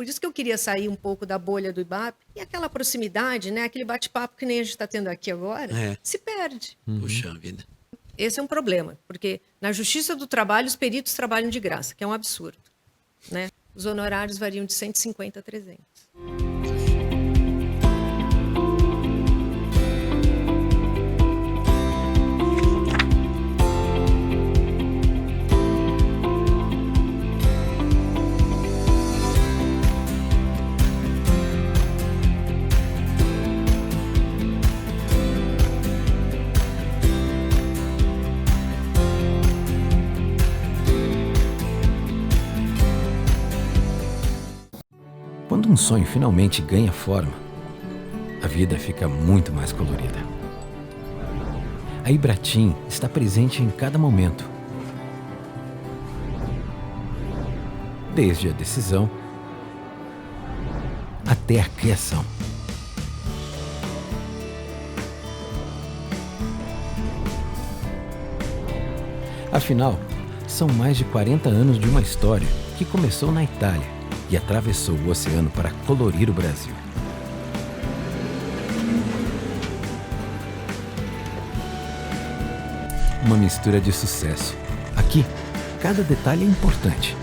Por isso que eu queria sair um pouco da bolha do IBAP. E aquela proximidade, né? Aquele bate-papo que nem a gente está tendo aqui agora, se perde. Puxa vida. Esse é um problema, porque na Justiça do Trabalho os peritos trabalham de graça, que é um absurdo, né? Os honorários variam de 150 a 300. Quando um sonho finalmente ganha forma, a vida fica muito mais colorida. A Ibratim está presente em cada momento. Desde a decisão até a criação. Afinal, são mais de 40 anos de uma história que começou na Itália e atravessou o oceano para colorir o Brasil. Uma mistura de sucesso. Aqui, cada detalhe é importante.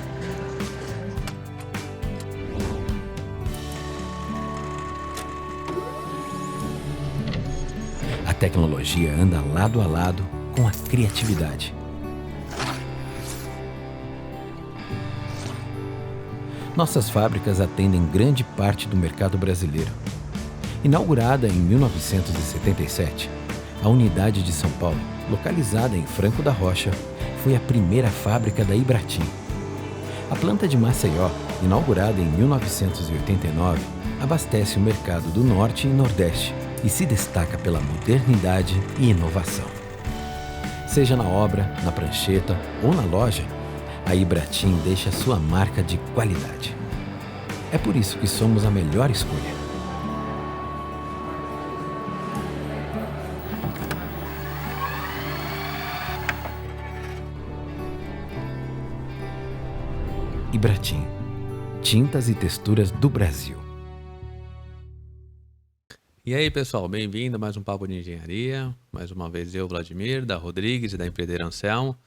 A tecnologia anda lado a lado com a criatividade. Nossas fábricas atendem grande parte do mercado brasileiro. Inaugurada em 1977, a unidade de São Paulo, localizada em Franco da Rocha, foi a primeira fábrica da Ibratim. A planta de Maceió, inaugurada em 1989, abastece o mercado do Norte e Nordeste e se destaca pela modernidade e inovação. Seja na obra, na prancheta ou na loja, a Ibratim deixa sua marca de qualidade. É por isso que somos a melhor escolha. Ibratim, tintas e texturas do Brasil. E aí, pessoal, bem-vindo a mais um Papo de Engenharia. Mais uma vez eu, Vladimir, da Rodrigues e da Empreiteira Anselmo,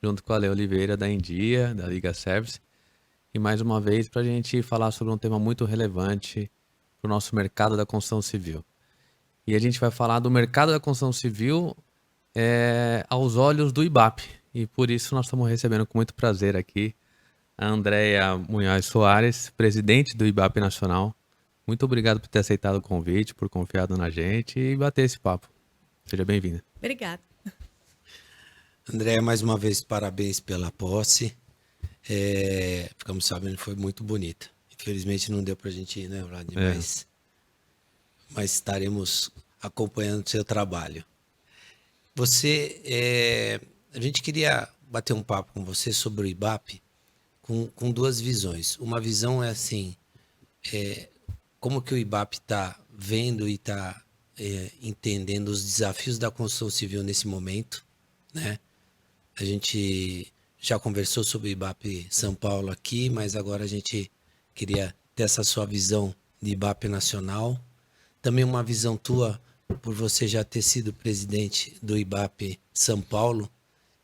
junto com a Lê Oliveira, da Endia, da Liga Service. E mais uma vez para a gente falar sobre um tema muito relevante para o nosso mercado da construção civil. E a gente vai falar do mercado da construção civil aos olhos do IBAP. E por isso nós estamos recebendo com muito prazer aqui a Andréia Munhoz Soares, presidente do IBAP Nacional. Muito obrigado por ter aceitado o convite, por confiado na gente e bater esse papo. Seja bem-vinda. Obrigada. Andréia, mais uma vez, parabéns pela posse. Ficamos sabendo que foi muito bonita. Infelizmente não deu pra gente ir, né, Vladimir? Mas estaremos acompanhando o seu trabalho. A gente queria bater um papo com você sobre o IBAP com duas visões. Uma visão é assim, como que o IBAP está vendo e está entendendo os desafios da construção civil nesse momento, né? A gente já conversou sobre o IBAP São Paulo aqui, mas agora a gente queria ter essa sua visão de IBAP nacional. Também uma visão tua, por você já ter sido presidente do IBAP São Paulo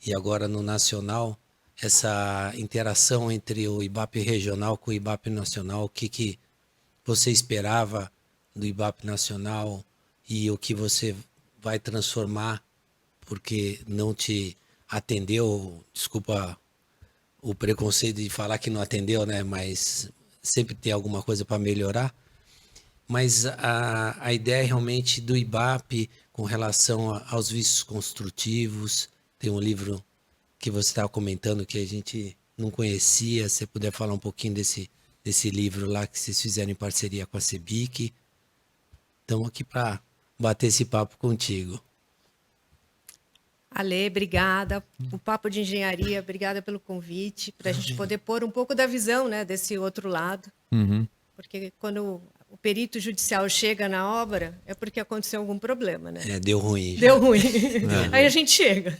e agora no nacional, essa interação entre o IBAP regional com o IBAP nacional, o que você esperava do IBAP nacional e o que você vai transformar porque não te atendeu, desculpa o preconceito de falar que não atendeu, né? Mas sempre tem alguma coisa para melhorar. Mas a ideia realmente do IBAP com relação aos vícios construtivos, tem um livro que você estava comentando que a gente não conhecia, se você puder falar um pouquinho desse livro lá que vocês fizeram em parceria com a CEBIC. Estamos aqui para bater esse papo contigo. Ale, obrigada. O Papo de Engenharia, obrigada pelo convite, para a gente poder pôr um pouco da visão, né, desse outro lado. Porque quando o perito judicial chega na obra, é porque aconteceu algum problema, né? Deu ruim. Deu ruim. Aí a gente chega.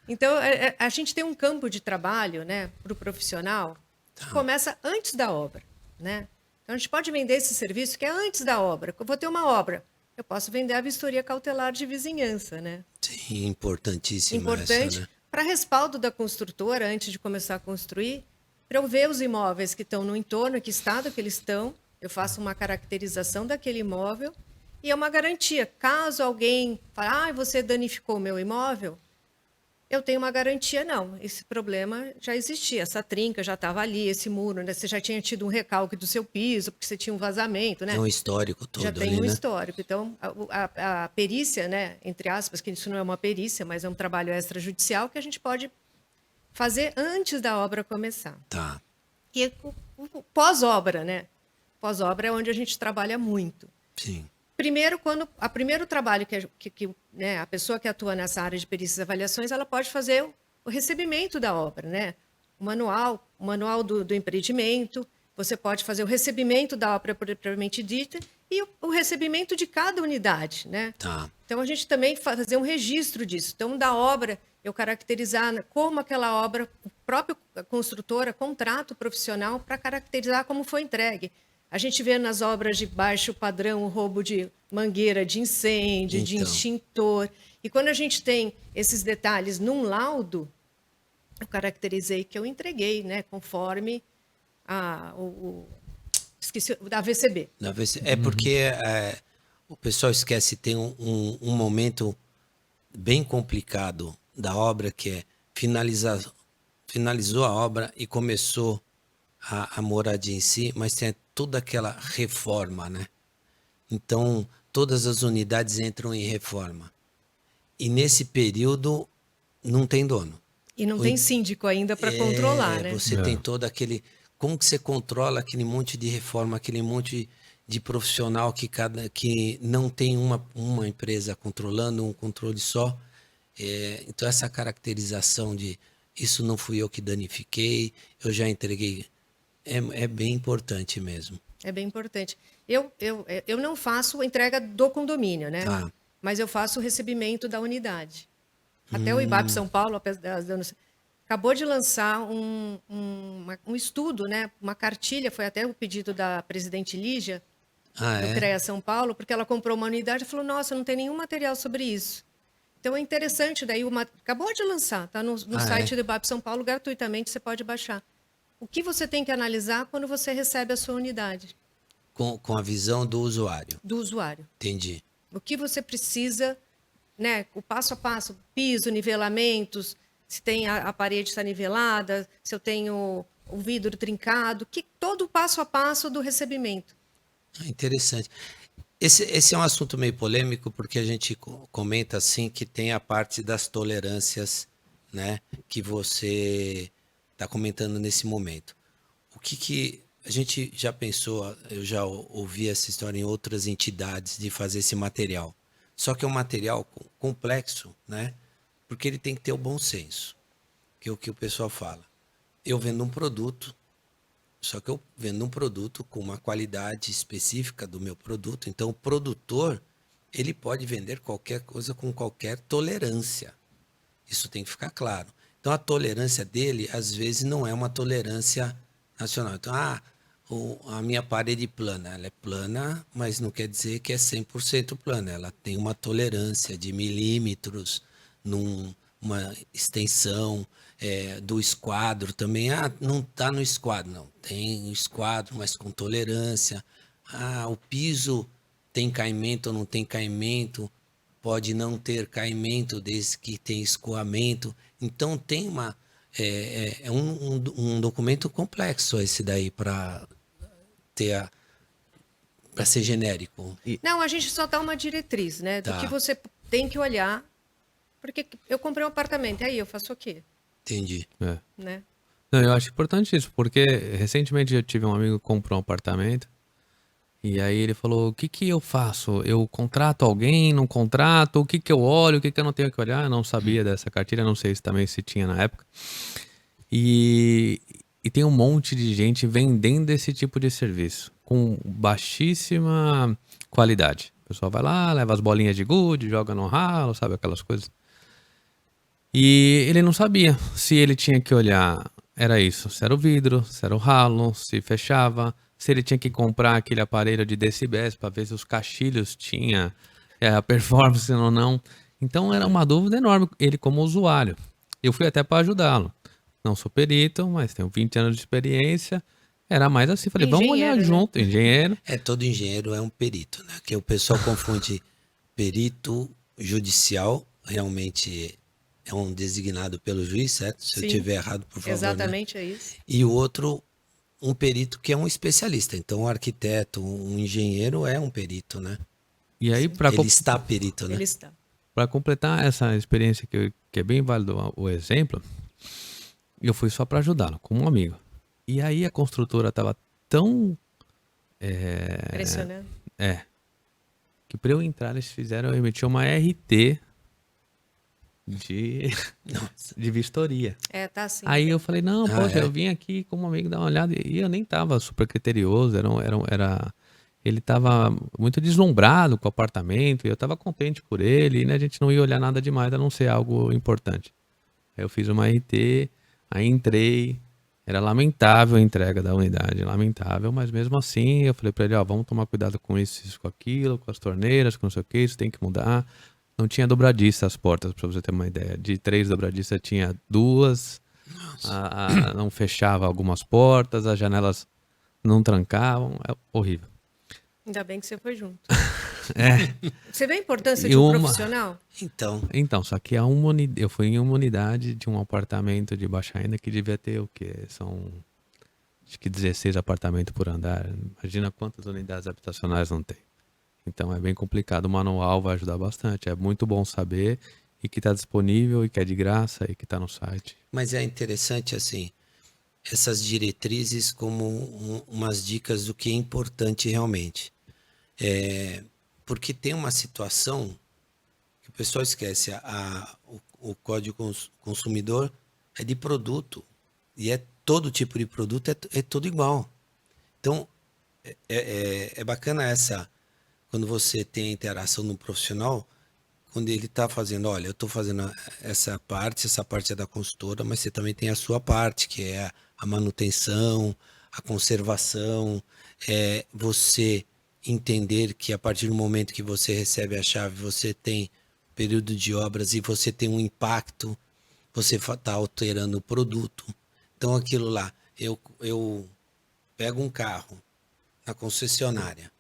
Então, a gente tem um campo de trabalho, né, para o profissional, que começa antes da obra. né? Então a gente pode vender esse serviço que é antes da obra. Eu vou ter uma obra, eu posso vender a vistoria cautelar de vizinhança, né? Sim, importantíssima Importante essa, né? para respaldo da construtora antes de começar a construir, para eu ver os imóveis que estão no entorno, que estado que eles estão, eu faço uma caracterização daquele imóvel e é uma garantia. Caso alguém fale, você danificou o meu imóvel, eu tenho uma garantia, não. Esse problema já existia, essa trinca já estava ali, esse muro, né? Você já tinha tido um recalque do seu piso, porque você tinha um vazamento, né? Tem um histórico todo Já tem ali, um né? histórico. Então, a perícia, né, entre aspas, que isso não é uma perícia, mas é um trabalho extrajudicial que a gente pode fazer antes da obra começar. Tá. E o pós-obra, né? Pós-obra é onde a gente trabalha muito. Sim. Primeiro, primeiro trabalho né, a pessoa que atua nessa área de perícias e avaliações, ela pode fazer o recebimento da obra, né? O manual do empreendimento, você pode fazer o recebimento da obra propriamente dita e o recebimento de cada unidade, né? Tá. Então, a gente também fazer um registro disso. Então, da obra, eu caracterizar como aquela obra, o próprio construtora contrata o profissional para caracterizar como foi entregue. A gente vê nas obras de baixo padrão o roubo de mangueira de incêndio, de extintor. E quando a gente tem esses detalhes num laudo, eu caracterizei que eu entreguei, né, conforme esqueci, da VCB. É porque o pessoal esquece, tem um momento bem complicado da obra, que é finalizou a obra e começou a moradia em si, mas tem toda aquela reforma, né? Então, todas as unidades entram em reforma. E nesse período, não tem dono. E não tem síndico ainda para controlar, né? Você tem todo aquele... Como que você controla aquele monte de reforma, aquele monte de profissional que não tem uma empresa controlando, um controle só? Então, essa caracterização de isso não fui eu que danifiquei, eu já entreguei... É bem importante mesmo. É bem importante. Eu não faço a entrega do condomínio, né? Ah. Mas eu faço o recebimento da unidade. Até o IBAP São Paulo acabou de lançar um estudo, né? Uma cartilha, foi até o pedido da presidente Lígia, do CREA São Paulo, porque ela comprou uma unidade e falou, nossa, não tem nenhum material sobre isso. Então é interessante, daí acabou de lançar, está no site do IBAP São Paulo, gratuitamente, você pode baixar. O que você tem que analisar quando você recebe a sua unidade? Com a visão do usuário. Do usuário. Entendi. O que você precisa, né? O passo a passo, piso, nivelamentos, se tem a parede está nivelada, se eu tenho o vidro trincado, todo o passo a passo do recebimento. Interessante. Esse é um assunto meio polêmico, porque a gente comenta assim que tem a parte das tolerâncias, né? Que você está comentando nesse momento. O que a gente já pensou, eu já ouvi essa história em outras entidades de fazer esse material. Só que é um material complexo, né? Porque ele tem que ter o bom senso, que é o que o pessoal fala. Eu vendo um produto, só que eu vendo um produto com uma qualidade específica do meu produto. Então, o produtor, ele pode vender qualquer coisa com qualquer tolerância. Isso tem que ficar claro. Então, a tolerância dele, às vezes, não é uma tolerância nacional. Então, a minha parede plana, ela é plana, mas não quer dizer que é 100% plana. Ela tem uma tolerância de milímetros, numa extensão do esquadro também. Não está no esquadro, não. Tem o esquadro, mas com tolerância. O piso tem caimento ou não tem caimento. Pode não ter caimento desde que tem escoamento. Então tem um documento complexo esse daí para ser genérico. Não, a gente só dá uma diretriz, né? Do que você tem que olhar. Porque eu comprei um apartamento, e aí eu faço o quê? Entendi. Né? Não, eu acho importante isso, porque recentemente eu tive um amigo que comprou um apartamento. E aí ele falou, o que eu faço? Eu contrato alguém, não contrato? O que eu olho, o que eu não tenho que olhar? Eu não sabia dessa cartilha, não sei se tinha na época. E tem um monte de gente vendendo esse tipo de serviço, com baixíssima qualidade. O pessoal vai lá, leva as bolinhas de gude, joga no ralo, sabe aquelas coisas. E ele não sabia se ele tinha que olhar, era isso, se era o vidro, se era o ralo, se fechava, se ele tinha que comprar aquele aparelho de decibéis para ver se os caixilhos tinha a performance ou não. Então era uma dúvida enorme, ele como usuário. Eu fui até para ajudá-lo. Não sou perito, mas tenho 20 anos de experiência. Era mais assim, falei, vamos olhar Engenheiro, né? junto, engenheiro. Todo engenheiro é um perito, né? Que o pessoal confunde perito judicial, realmente é um designado pelo juiz, certo? Se eu Sim. estiver errado, por favor. Né? Exatamente, é isso. E o outro, um perito que é um especialista. Então, um arquiteto, um engenheiro é um perito, né? E aí, Ele está perito, né? Ele está. para completar essa experiência que é bem válido o exemplo, eu fui só para ajudá-lo, como um amigo. E aí a construtora estava tão Impressionante. que para eu entrar eles fizeram, eu emiti uma RT Nossa. de vistoria. Tá assim. Aí eu falei, não, poxa, é? eu vim aqui como amigo dar uma olhada. E eu nem tava super criterioso, ele tava muito deslumbrado com o apartamento, e eu tava contente por ele, e né, a gente não ia olhar nada demais, a não ser algo importante. Aí eu fiz uma RT, aí entrei, era lamentável a entrega da unidade, lamentável, mas mesmo assim eu falei pra ele, ó, vamos tomar cuidado com isso, com aquilo, com as torneiras, com não sei o que, isso tem que mudar. Não tinha dobradiça as portas, pra você ter uma ideia. De 3 dobradiças tinha 2, não fechava algumas portas, as janelas não trancavam, é horrível. Ainda bem que você foi junto. É. Você vê a importância E de um uma- profissional? Então, Só que eu fui em uma unidade de um apartamento de baixa renda que devia ter o quê? São, acho que 16 apartamentos por andar. Imagina quantas unidades habitacionais não tem. Então é bem complicado. O manual vai ajudar bastante. É muito bom saber e que está disponível e que é de graça e que está no site. mas é interessante, assim, essas diretrizes como umas dicas do que é importante realmente. Porque tem uma situação que o pessoal esquece, o Código Consumidor é de produto, e todo tipo de produto é todo igual. Então, é bacana quando você tem a interação no profissional, quando ele está fazendo, olha, eu estou fazendo essa parte é da consultora, mas você também tem a sua parte, que é a manutenção, a conservação, você entender que a partir do momento que você recebe a chave, você tem período de obras e você tem um impacto, você está alterando o produto. Então aquilo lá, eu pego um carro na concessionária,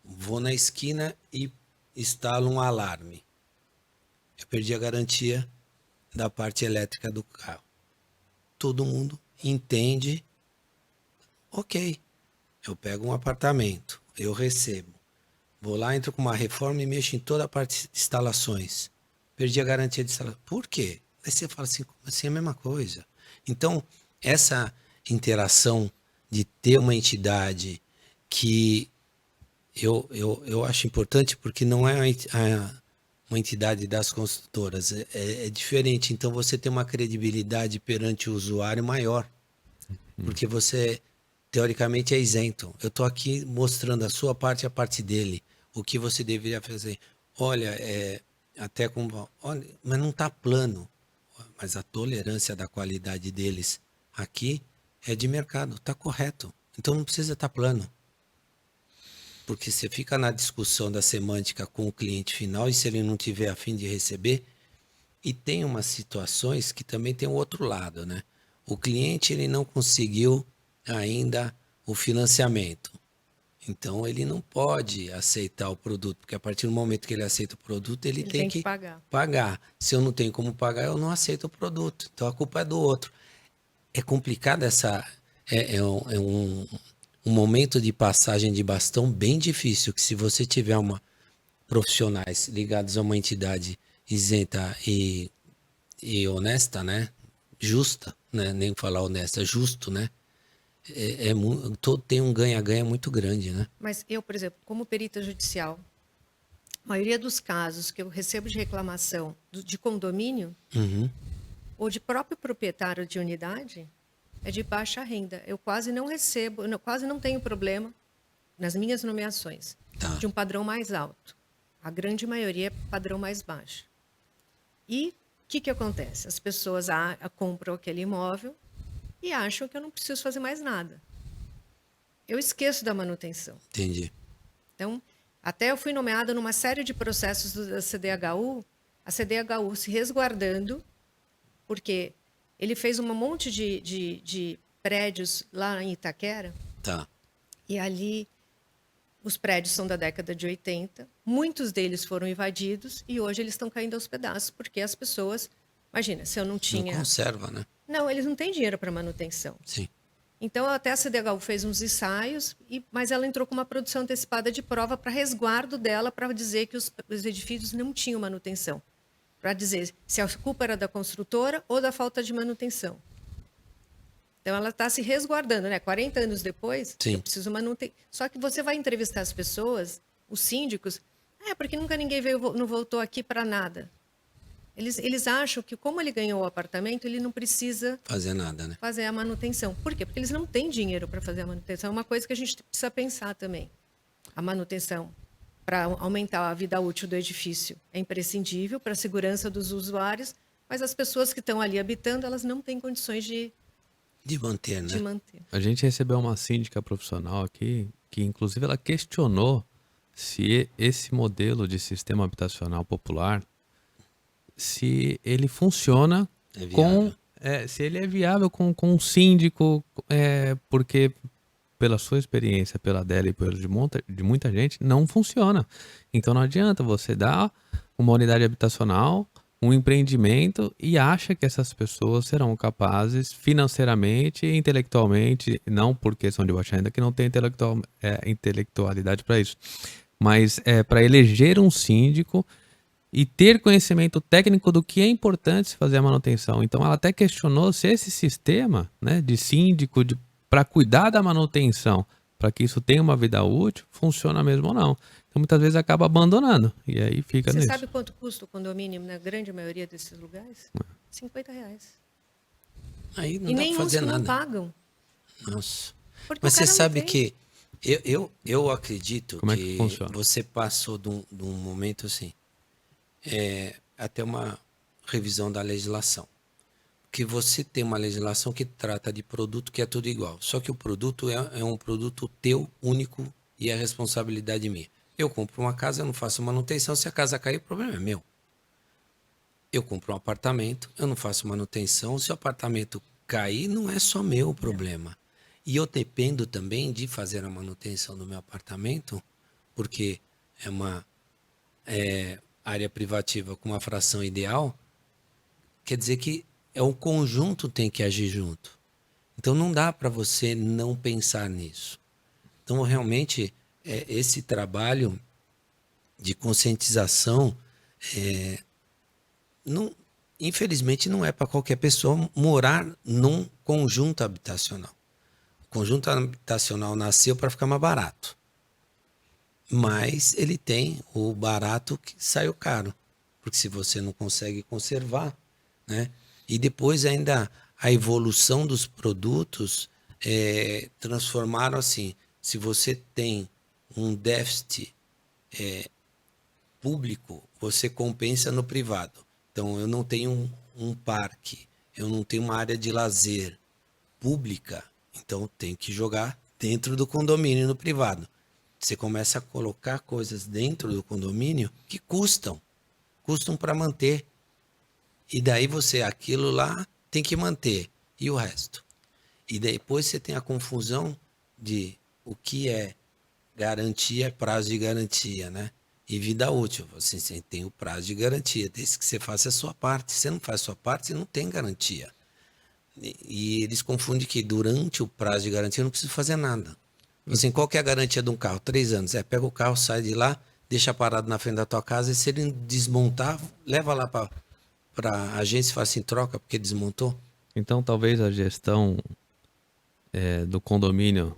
vou na esquina e instalo um alarme. Eu perdi a garantia da parte elétrica do carro. Todo mundo entende, ok. Eu pego um apartamento, eu recebo. Vou lá, entro com uma reforma e mexo em toda a parte de instalações. Perdi a garantia de instalação. Por quê? Aí você fala assim, como assim é a mesma coisa? Então, essa interação de ter uma entidade que eu acho importante, porque não é uma entidade das construtoras, é diferente. Então, você tem uma credibilidade perante o usuário maior, porque você teoricamente é isento. Eu estou aqui mostrando a sua parte e a parte dele, o que você deveria fazer. Olha, até como, olha, mas não está plano, mas a tolerância da qualidade deles aqui é de mercado, está correto. Então não precisa estar plano. Porque você fica na discussão da semântica com o cliente final, e se ele não tiver a fim de receber, e tem umas situações que também tem o outro lado, né? O cliente ele não conseguiu ainda o financiamento. Então ele não pode aceitar o produto, porque a partir do momento que ele aceita o produto, ele tem que pagar. Se eu não tenho como pagar, eu não aceito o produto. Então a culpa é do outro. É complicado um momento de passagem de bastão bem difícil, que se você tiver profissionais ligados a uma entidade isenta e honesta, né? Justa, né? Nem falar honesta, justo, né? Tem um ganha-ganha muito grande, né? Mas eu, por exemplo, como perita judicial, a maioria dos casos que eu recebo de reclamação de condomínio ou de próprio proprietário de unidade é de baixa renda. Eu quase não recebo, quase não tenho problema nas minhas nomeações de um padrão mais alto. A grande maioria é padrão mais baixo. E o que acontece? As pessoas compram aquele imóvel e acham que eu não preciso fazer mais nada. eu esqueço da manutenção. Entendi. Então, até eu fui nomeada numa série de processos da CDHU, a CDHU se resguardando, porque ele fez um monte de prédios lá em Itaquera, Tá. e ali os prédios são da década de 80, muitos deles foram invadidos e hoje eles estão caindo aos pedaços, porque as pessoas... Imagina, se eu não Não tinha... conserva, né? Não, eles não têm dinheiro para manutenção. Sim. Então, até a CDHU fez uns ensaios, mas ela entrou com uma produção antecipada de prova para resguardo dela, para dizer que os edifícios não tinham manutenção. Para dizer se a culpa era da construtora ou da falta de manutenção. Então, ela está se resguardando, né? 40 anos depois, Sim. eu preciso manuter. Só que você vai entrevistar as pessoas, os síndicos, porque nunca ninguém veio, não voltou aqui para nada. Eles acham que, como ele ganhou o apartamento, ele não precisa Fazer nada, né? fazer a manutenção. Por quê? Porque eles não têm dinheiro para fazer a manutenção. É uma coisa que a gente precisa pensar também. A manutenção, para aumentar a vida útil do edifício, é imprescindível para a segurança dos usuários, mas as pessoas que estão ali habitando, elas não têm condições de manter, né? manter. A gente recebeu uma síndica profissional aqui, que inclusive ela questionou se esse modelo de sistema habitacional popular, se ele funciona se ele é viável com um síndico, porque pela sua experiência, pela dela e pela de muita gente, não funciona. Então não adianta você dar uma unidade habitacional, um empreendimento e acha que essas pessoas serão capazes financeiramente e intelectualmente, não por questão de baixa renda, que não tem intelectualidade para isso, mas para eleger um síndico e ter conhecimento técnico do que é importante se fazer a manutenção. Então ela até questionou se esse sistema, né, de síndico para cuidar da manutenção, para que isso tenha uma vida útil, funciona mesmo ou não. Então muitas vezes acaba abandonando e aí fica Você nisso. sabe quanto custa o condomínio na grande maioria desses lugares? R$50. Aí não E dá nem pra fazer uns que nada. não pagam. Nossa. Porque Mas o você cara não sabe tem. que eu acredito Como é que que funciona? você passou de um momento assim, até uma revisão da legislação. Que você tem uma legislação que trata de produto que é tudo igual. Só que o produto é um produto teu, único, e é responsabilidade minha. Eu compro uma casa, eu não faço manutenção, se a casa cair, o problema é meu. Eu compro um apartamento, eu não faço manutenção, se o apartamento cair, não é só meu o problema. E eu dependo também de fazer a manutenção do meu apartamento, porque é uma área privativa com uma fração ideal, quer dizer que o conjunto tem que agir junto. Então não dá para você não pensar nisso. Então realmente esse trabalho de conscientização infelizmente não é para qualquer pessoa morar num conjunto habitacional. O conjunto habitacional nasceu para ficar mais barato. Mas ele tem o barato que saiu caro. Porque se você não consegue conservar, né? E depois ainda a evolução dos produtos transformaram assim, se você tem um déficit público, você compensa no privado. Então eu não tenho um parque, eu não tenho uma área de lazer pública, então eu tenho que jogar dentro do condomínio no privado. Você começa a colocar coisas dentro do condomínio que custam para manter. E daí aquilo lá tem que manter. E o resto? E depois você tem a confusão de o que é garantia, prazo de garantia, né? E vida útil. Você tem o prazo de garantia, desde que você faça a sua parte. Se você não faz a sua parte, você não tem garantia. E eles confundem que durante o prazo de garantia eu não preciso fazer nada. Assim, qual que é a garantia de um carro? 3 anos. Pega o carro, sai de lá, deixa parado na frente da tua casa e se ele desmontar, leva lá para a agência e fala assim, troca porque desmontou. Então talvez a gestão do condomínio,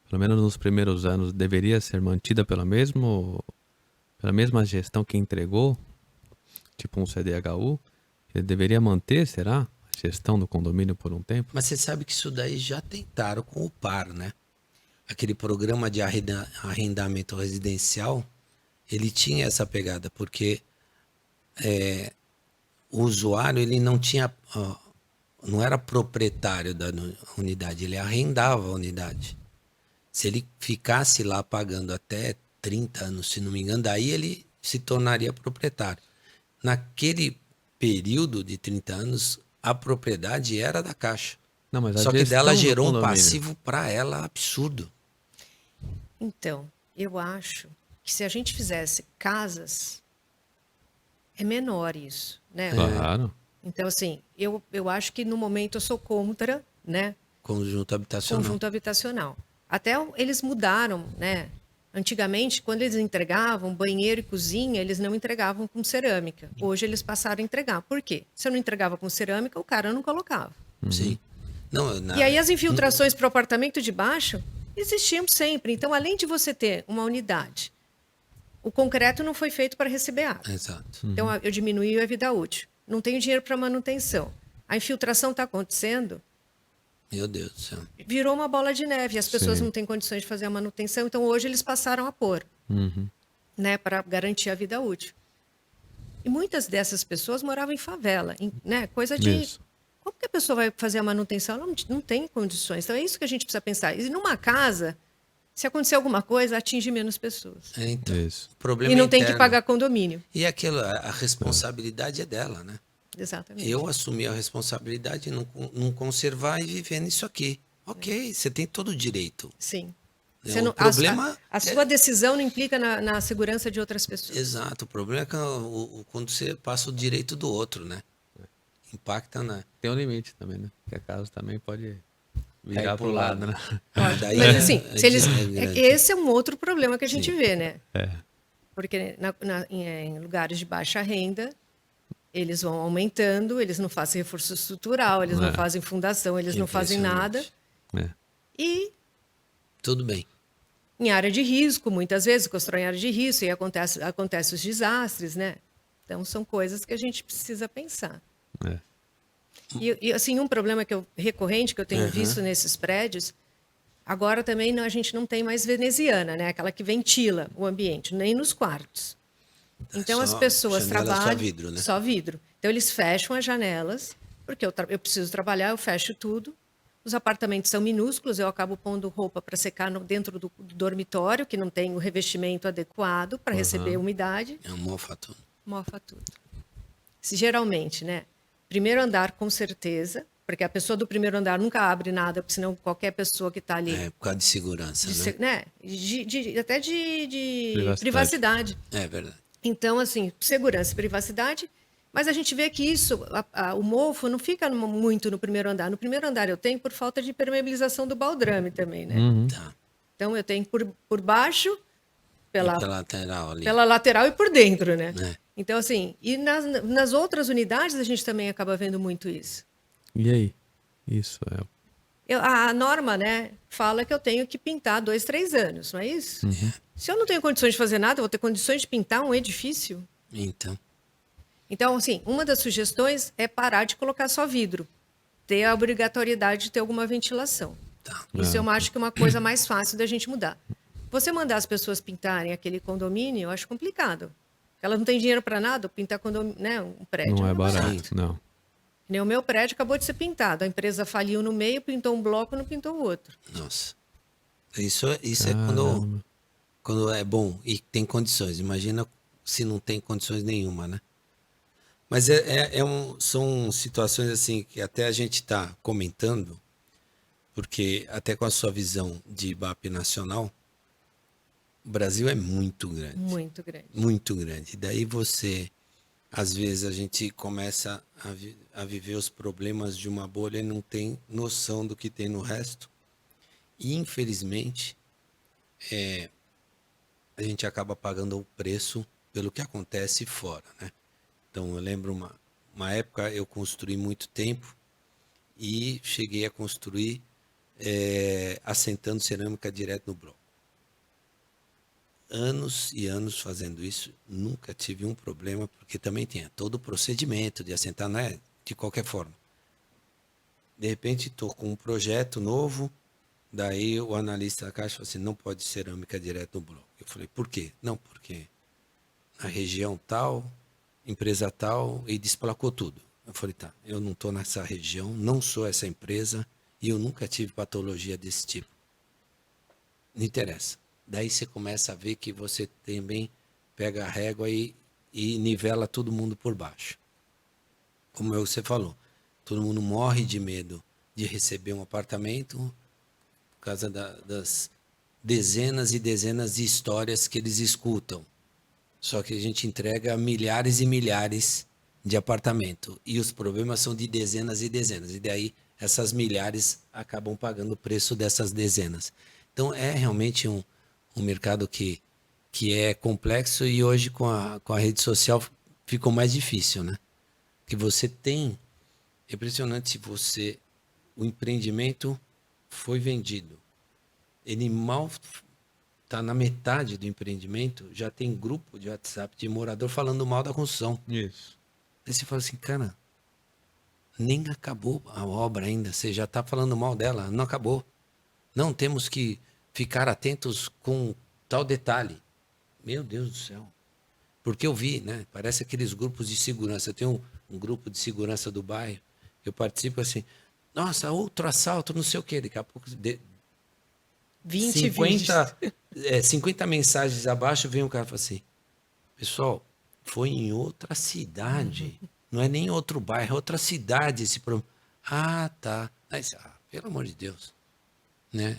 pelo menos nos primeiros anos, deveria ser mantida pela mesma gestão que entregou, tipo um CDHU. Ele deveria manter, será? A gestão do condomínio por um tempo? Mas você sabe que isso daí já tentaram com o PAR, né? Aquele programa de arrendamento residencial, ele tinha essa pegada, porque o usuário ele não era proprietário da unidade, ele arrendava a unidade. Se ele ficasse lá pagando até 30 anos, se não me engano, daí ele se tornaria proprietário. Naquele período de 30 anos, a propriedade era da Caixa. Não, mas a Só que gestão dela do gerou um condomínio. passivo para ela absurdo. Então, eu acho que se a gente fizesse casas, é menor isso, né? Claro. Então, assim, eu acho que no momento eu sou contra, né? Conjunto habitacional. Conjunto habitacional. Até eles mudaram, né? Antigamente, quando eles entregavam banheiro e cozinha, eles não entregavam com cerâmica. Hoje eles passaram a entregar. Por quê? Se eu não entregava com cerâmica, o cara não colocava. Sim. Não, E aí as infiltrações para o apartamento de baixo existiam sempre. Então, além de você ter uma unidade, o concreto não foi feito para receber água. Exato. Então, eu diminuí a vida útil. Não tenho dinheiro para manutenção. A infiltração está acontecendo, Meu Deus do céu. virou uma bola de neve. As pessoas Sim. não têm condições de fazer a manutenção, então hoje eles passaram a pôr, né, para garantir a vida útil. E muitas dessas pessoas moravam em favela, né, coisa de... Isso. Como que a pessoa vai fazer a manutenção? Ela não tem condições. Então é isso que a gente precisa pensar. E numa casa, se acontecer alguma coisa, atinge menos pessoas. Então, Isso. o problema E não é tem que interno. pagar condomínio. E aquilo, a responsabilidade é dela, né? Exatamente. Eu assumi a responsabilidade de não conservar e viver nisso aqui. Ok, você tem todo o direito. Sim. É, Você o não- problema a sua decisão não implica na segurança de outras pessoas. Exato, o problema é que quando você passa o direito do outro, né? Impacta na... Tem um limite também, né? Porque a casa também pode virar Cair pro lado, né? Daí Mas assim, se eles, grande. esse é um outro problema que a gente vê, né? É. Porque em lugares de baixa renda, eles vão aumentando, eles não fazem reforço estrutural, eles não fazem fundação, eles não fazem nada. Impressionante. É. E Tudo bem. em área de risco, muitas vezes, constroem área de risco e acontece os desastres, né? Então, são coisas que a gente precisa pensar. É. E assim, um problema recorrente que eu tenho visto nesses prédios, agora também a gente não tem mais veneziana, né? Aquela que ventila o ambiente, nem nos quartos. Então, Só as pessoas janela, trabalham... só vidro, né? Só vidro. Então, eles fecham as janelas, porque eu preciso trabalhar, eu fecho tudo. Os apartamentos são minúsculos, eu acabo pondo roupa para secar dentro do dormitório, que não tem o revestimento adequado para receber umidade. É um mofato. Mofa tudo. Geralmente, né? Primeiro andar, com certeza, porque a pessoa do primeiro andar nunca abre nada, porque senão qualquer pessoa que está ali... É, por causa de segurança, né? Até de Privacidade. privacidade. É verdade. Então, assim, segurança e privacidade, mas a gente vê que isso, o mofo não fica muito no primeiro andar. No primeiro andar eu tenho por falta de impermeabilização do baldrame também, né? Tá. Então eu tenho por baixo, Pela lateral ali. pela lateral e por dentro, né? É. Então, assim, e nas outras unidades a gente também acaba vendo muito isso. E aí? Isso é. A norma, né, fala que eu tenho que pintar 2, 3 anos, não é isso? Se eu não tenho condições de fazer nada, eu vou ter condições de pintar um edifício? Então, Então, assim, uma das sugestões é parar de colocar só vidro. Ter a obrigatoriedade de ter alguma ventilação. tá. Isso eu acho que é uma coisa mais fácil da gente mudar. Você mandar as pessoas pintarem aquele condomínio, eu acho complicado. Elas não têm dinheiro para nada, pintar né, um prédio. Não é barato. barato, não. Nem o meu prédio acabou de ser pintado. A empresa faliu no meio, pintou um bloco, não pintou o outro. Nossa. Isso é quando é bom e tem condições. Imagina se não tem condições nenhuma, né? Mas são situações assim que até a gente está comentando, porque até com a sua visão de IBAP nacional, o Brasil é muito grande. Muito grande. Muito grande. E daí às vezes a gente começa a viver os problemas de uma bolha e não tem noção do que tem no resto. E infelizmente, a gente acaba pagando o preço pelo que acontece fora, né? Então eu lembro uma época eu construí muito tempo e cheguei a construir assentando cerâmica direto no bloco. Anos e anos fazendo isso, nunca tive um problema, porque também tinha todo o procedimento de assentar, não é de qualquer forma. De repente, estou com um projeto novo, daí o analista da Caixa falou assim, não pode cerâmica direto no bloco. Eu falei, por quê? Não, porque na região tal, empresa tal, e desplacou tudo. Eu falei, tá, eu não estou nessa região, não sou essa empresa, e eu nunca tive patologia desse tipo. Não interessa. Daí você começa a ver que você também pega a régua e nivela todo mundo por baixo. Como você falou, todo mundo morre de medo de receber um apartamento por causa das dezenas e dezenas de histórias que eles escutam. Só que a gente entrega milhares e milhares de apartamento e os problemas são de dezenas e dezenas. E daí essas milhares acabam pagando o preço dessas dezenas. Então é realmente um mercado que é complexo e hoje com a rede social ficou mais difícil, né? Que você tem... É impressionante o empreendimento foi vendido. Ele mal está na metade do empreendimento, já tem grupo de WhatsApp de morador falando mal da construção. Isso. Aí você fala assim, cara, nem acabou a obra ainda, você já está falando mal dela, não acabou. Não, temos que ficar atentos com tal detalhe. Meu Deus do céu. Porque eu vi, né? Parece aqueles grupos de segurança. Eu tenho um grupo de segurança do bairro, eu participo assim, nossa, outro assalto, não sei o quê. Daqui a pouco, 50 mensagens abaixo, vem um cara e fala assim, pessoal, foi em outra cidade. Não é nem em outro bairro, é outra cidade esse problema. Ah, tá. Mas, pelo amor de Deus. Né?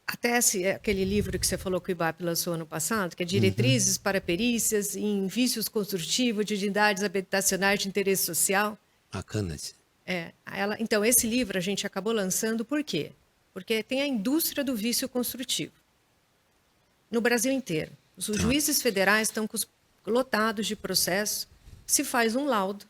Até aquele livro que você falou que o IBAP lançou ano passado, que é Diretrizes para Perícias em Vícios Construtivos de Unidades Habitacionais de Interesse Social. Bacana. Então, esse livro a gente acabou lançando por quê? Porque tem a indústria do vício construtivo no Brasil inteiro. Os juízes federais estão lotados de processo, se faz um laudo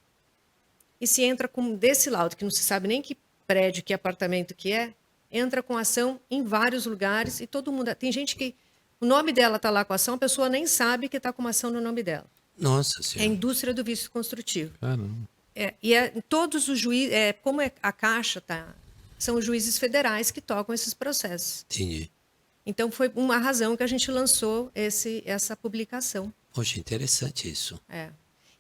e se entra desse laudo, que não se sabe nem que prédio, que apartamento que é, entra com ação em vários lugares e todo mundo... Tem gente que o nome dela está lá com a ação, a pessoa nem sabe que está com uma ação no nome dela. Nossa Senhora. É a indústria do vício construtivo. Caramba. Todos os juízes... como a Caixa está... São os juízes federais que tocam esses processos. Entendi. Então, foi uma razão que a gente lançou essa publicação. Poxa, interessante isso.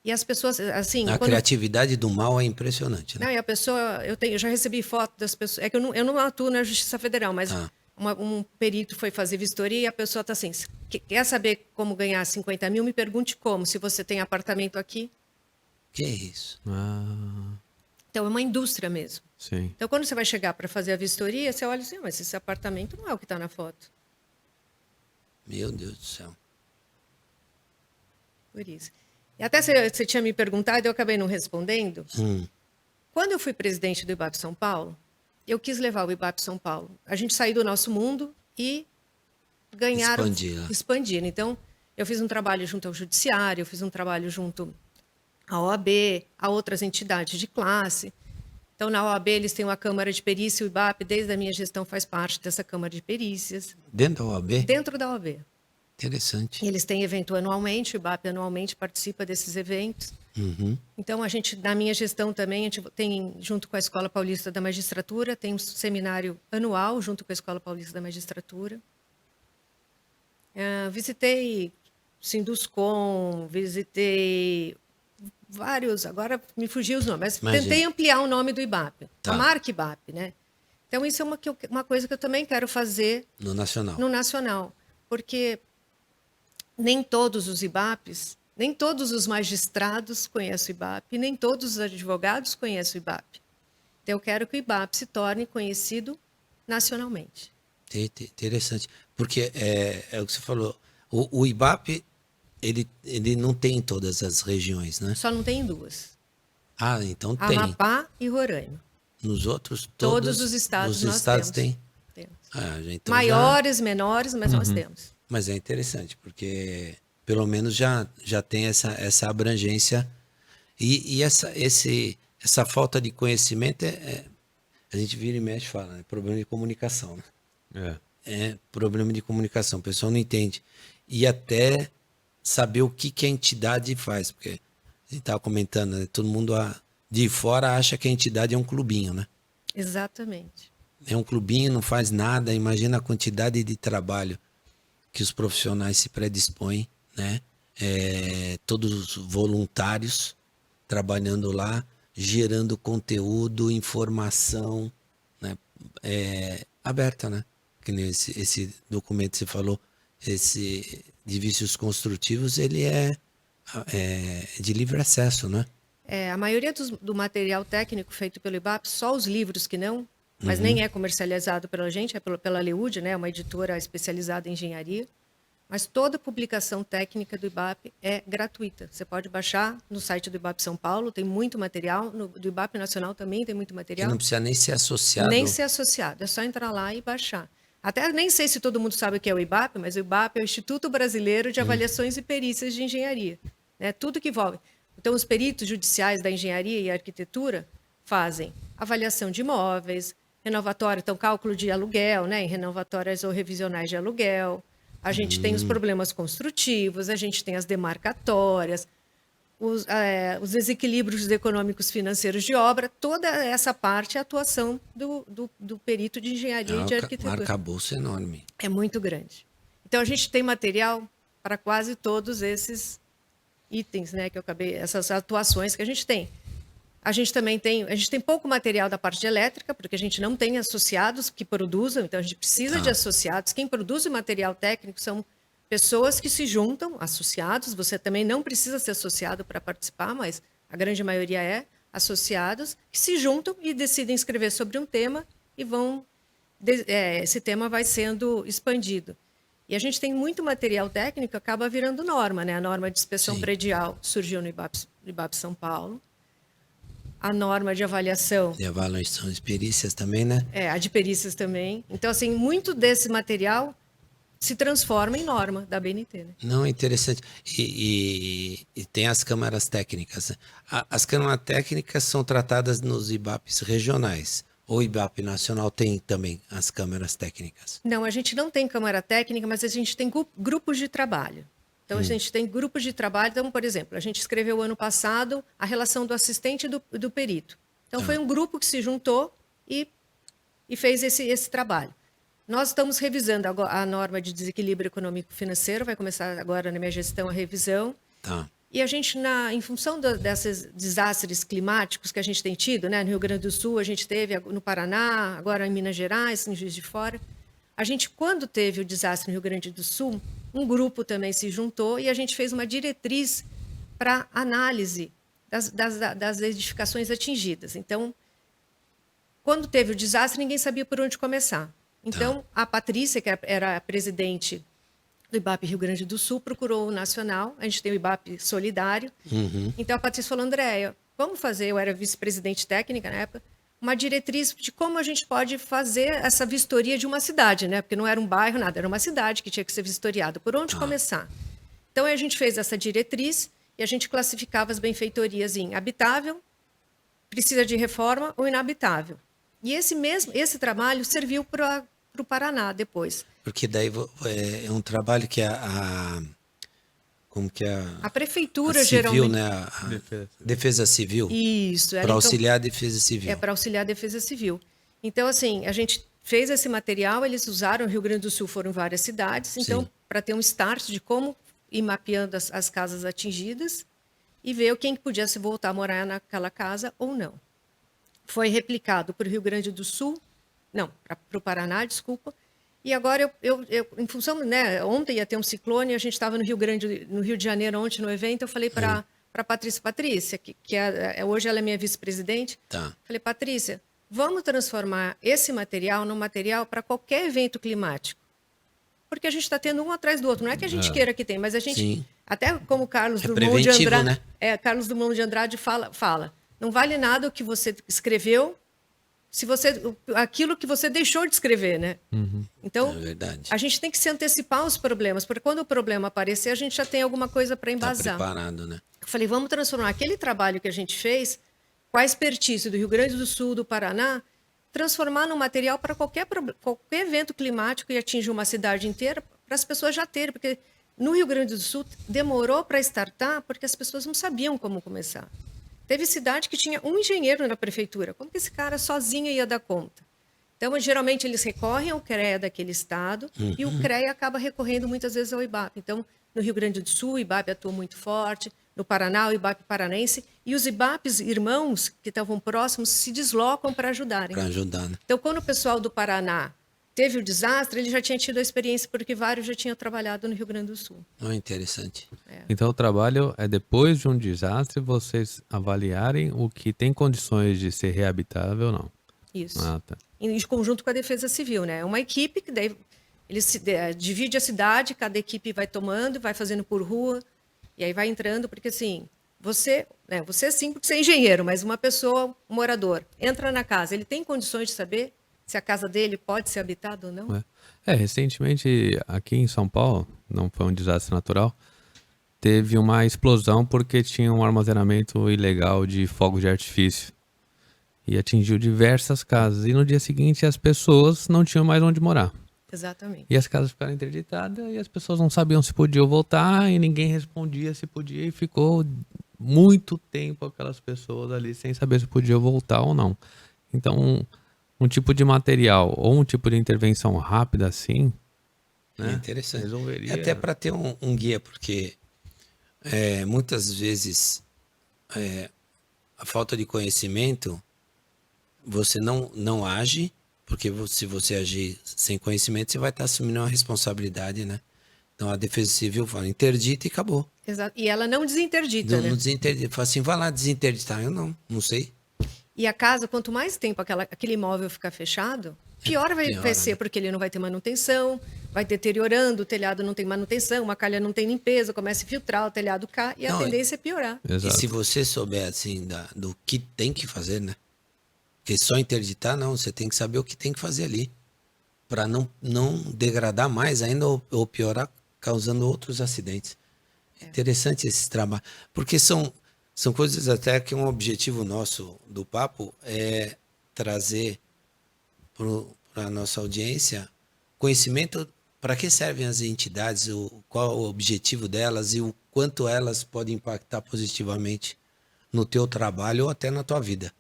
E as pessoas, assim... A criatividade do mal é impressionante, né? Não, e a pessoa... Eu já recebi foto das pessoas... É que eu não atuo na Justiça Federal, mas um perito foi fazer vistoria e a pessoa está assim, quer saber como ganhar 50 mil? Me pergunte como, se você tem apartamento aqui. Que isso? Então, é uma indústria mesmo. Sim. Então, quando você vai chegar para fazer a vistoria, você olha assim, mas esse apartamento não é o que está na foto. Meu Deus do céu. Por isso. E até você tinha me perguntado, eu acabei não respondendo. Quando eu fui presidente do IBAP São Paulo, eu quis levar o IBAP São Paulo. A gente sair do nosso mundo e ganhar... Expandir. Então, eu fiz um trabalho junto ao Judiciário, eu fiz um trabalho junto à OAB, a outras entidades de classe. Então, na OAB, eles têm uma Câmara de Perícia, o IBAP, desde a minha gestão, faz parte dessa Câmara de Perícias. Dentro da OAB? Dentro da OAB. Interessante. E eles têm evento anualmente, o IBAP anualmente participa desses eventos. Então, a gente, na minha gestão também, a gente tem, junto com a Escola Paulista da Magistratura, tem um seminário anual, junto com a Escola Paulista da Magistratura. Visitei Sinduscom, visitei... vários, agora me fugiu os nomes, mas tentei ampliar o nome do IBAP, a marca IBAP, né? Então, isso é uma coisa que eu também quero fazer no nacional, porque nem todos os IBAPs, nem todos os magistrados conhecem o IBAP, nem todos os advogados conhecem o IBAP. Então, eu quero que o IBAP se torne conhecido nacionalmente. Interessante, porque é o que você falou, o IBAP... Ele não tem em todas as regiões, né? Só não tem em duas. Então tem. Amapá e Roraima. Nos outros, todos os estados nós temos. Temos. Então maiores, menores, mas nós temos. Mas é interessante, porque pelo menos já tem essa abrangência. E essa falta de conhecimento a gente vira e mexe e fala, é problema de comunicação, né? É problema de comunicação, o pessoal não entende. E até... saber o que a entidade faz, porque a gente estava comentando, né? Todo mundo de fora acha que a entidade é um clubinho, né? Exatamente. É um clubinho, não faz nada, imagina a quantidade de trabalho que os profissionais se predispõem, né? Todos os voluntários trabalhando lá, gerando conteúdo, informação, né? aberta, né? Que nem esse documento que você falou, esse de vícios construtivos, ele é de livre acesso, né? A maioria do material técnico feito pelo IBAP, só os livros que não, mas nem é comercializado pela gente, é pela Leud, né? Uma editora especializada em engenharia. Mas toda publicação técnica do IBAP é gratuita. Você pode baixar no site do IBAP São Paulo, tem muito material. Do IBAP Nacional também tem muito E material. não precisa nem ser associado. Nem ser associado, é só entrar lá e baixar. Até nem sei se todo mundo sabe o que é o IBAP, mas o IBAP é o Instituto Brasileiro de Avaliações e Perícias de Engenharia. Né? Tudo que envolve. Então, os peritos judiciais da engenharia e arquitetura fazem avaliação de imóveis, renovatório, então cálculo de aluguel, né? Em renovatórias ou revisionais de aluguel. A gente tem os problemas construtivos, a gente tem as demarcatórias, os desequilíbrios econômicos financeiros de obra, toda essa parte é a atuação do perito de engenharia e de arquitetura. Um arcabouço enorme. É muito grande. Então, a gente tem material para quase todos esses itens, né, que eu acabei, essas atuações que a gente tem. A gente tem pouco material da parte de elétrica, porque a gente não tem associados que produzam, então a gente precisa de associados. Quem produz o material técnico são pessoas que se juntam, associados. Você também não precisa ser associado para participar, mas a grande maioria é associados, que se juntam e decidem escrever sobre um tema e esse tema vai sendo expandido. E a gente tem muito material técnico que acaba virando norma, né? A norma de inspeção predial surgiu no IBAP São Paulo. A norma de avaliação. De avaliação de perícias também, né? A de perícias também. Então, assim, muito desse material se transforma em norma da BNT. Né? Não, é interessante. E tem as câmaras técnicas. As câmaras técnicas são tratadas nos IBAPs regionais. Ou o IBAP nacional tem também as câmaras técnicas? Não, a gente não tem câmara técnica, mas a gente tem grupos de trabalho. Então, a gente tem grupos de trabalho. Então, por exemplo, a gente escreveu ano passado a relação do assistente e do perito. Então, foi um grupo que se juntou e fez esse trabalho. Nós estamos revisando a norma de desequilíbrio econômico-financeiro, vai começar agora na minha gestão a revisão. Tá. E a gente, em função desses desastres climáticos que a gente tem tido, né? No Rio Grande do Sul, a gente teve no Paraná, agora em Minas Gerais, em Juiz de Fora. A gente, quando teve o desastre no Rio Grande do Sul, um grupo também se juntou e a gente fez uma diretriz para análise das edificações atingidas. Então, quando teve o desastre, ninguém sabia por onde começar. Então, a Patrícia, que era a presidente do IBAP Rio Grande do Sul, procurou o Nacional, a gente tem o IBAP Solidário. Então, a Patrícia falou, Andréia, vamos fazer, eu era vice-presidente técnica na época, uma diretriz de como a gente pode fazer essa vistoria de uma cidade, né? Porque não era um bairro, nada, era uma cidade que tinha que ser vistoriada. Por onde começar? Então, a gente fez essa diretriz e a gente classificava as benfeitorias em habitável, precisa de reforma ou inabitável. E esse trabalho serviu para o Paraná depois. Porque daí é um trabalho que como que é? A prefeitura, a civil, geralmente... né? Defesa Civil. Isso. Para auxiliar a Defesa Civil. Para auxiliar a Defesa Civil. Então, assim, a gente fez esse material, eles usaram, o Rio Grande do Sul foram várias cidades, então, para ter um start de como ir mapeando as casas atingidas e ver quem podia se voltar a morar naquela casa ou não. Foi replicado para o Rio Grande do Sul, não, para o Paraná, desculpa. E agora, eu em função, né, ontem ia ter um ciclone, a gente estava no Rio de Janeiro ontem no evento, eu falei para a Patrícia, que hoje ela é minha vice-presidente, falei, Patrícia, vamos transformar esse material num material para qualquer evento climático. Porque a gente está tendo um atrás do outro. Não é que a gente queira que tenha, mas a gente... Até como Carlos Drummond de Andrade... Né? Carlos Drummond de Andrade fala, não vale nada o que você escreveu aquilo que você deixou de escrever, né? Então, a gente tem que se antecipar aos problemas, porque quando o problema aparecer, a gente já tem alguma coisa para embasar. Tá preparado, né? Eu falei, vamos transformar aquele trabalho que a gente fez, com a expertise do Rio Grande do Sul, do Paraná, transformar num material para qualquer evento climático e atingir uma cidade inteira, para as pessoas já terem, porque no Rio Grande do Sul demorou para startar, porque as pessoas não sabiam como começar. Teve cidade que tinha um engenheiro na prefeitura. Como que esse cara sozinho ia dar conta? Então, geralmente, eles recorrem ao CREA daquele estado e o CREA acaba recorrendo muitas vezes ao IBAP. Então, no Rio Grande do Sul, o IBAP atuou muito forte. No Paraná, o IBAP paranense. E os IBAPs irmãos que estavam próximos se deslocam para ajudarem. Para ajudar, né? Então, quando o pessoal do Paraná teve o desastre, ele já tinha tido a experiência, porque vários já tinham trabalhado no Rio Grande do Sul. Interessante. Então o trabalho é depois de um desastre vocês avaliarem o que tem condições de ser reabitável ou não. Isso. Ah, tá. Em conjunto com a Defesa Civil, né? É uma equipe que daí ele divide a cidade, cada equipe vai tomando, vai fazendo por rua, e aí vai entrando, porque assim, você sim, porque você é engenheiro, mas uma pessoa, um morador, entra na casa, ele tem condições de saber se a casa dele pode ser habitada ou não? Recentemente aqui em São Paulo, não foi um desastre natural, teve uma explosão porque tinha um armazenamento ilegal de fogos de artifício. E atingiu diversas casas. E no dia seguinte as pessoas não tinham mais onde morar. Exatamente. E as casas ficaram interditadas e as pessoas não sabiam se podiam voltar e ninguém respondia se podia. E ficou muito tempo aquelas pessoas ali sem saber se podiam voltar ou não. Então, um tipo de material ou um tipo de intervenção rápida assim, né, Interessante. resolveria. E até para ter um guia, porque muitas vezes a falta de conhecimento, você não age, porque se você agir sem conhecimento, você vai estar assumindo uma responsabilidade, né? Então a Defesa Civil fala, interdita e acabou. Exato. E ela não desinterdita, né? Não desinterdita. Fala assim, vai lá desinterditar. Eu não sei. E a casa, quanto mais tempo aquele imóvel ficar fechado, pior vai ser, né? porque ele não vai ter manutenção, vai deteriorando, o telhado não tem manutenção, uma calha não tem limpeza, começa a filtrar, o telhado cai, e a tendência é piorar. Exato. E se você souber, assim, do que tem que fazer, né? Porque só interditar, não. Você tem que saber o que tem que fazer ali. Para não degradar mais ainda ou piorar, causando outros acidentes. Interessante esse trabalho. Porque são coisas até que um objetivo nosso do papo é trazer para a nossa audiência conhecimento para que servem as entidades, qual o objetivo delas e o quanto elas podem impactar positivamente no teu trabalho ou até na tua vida.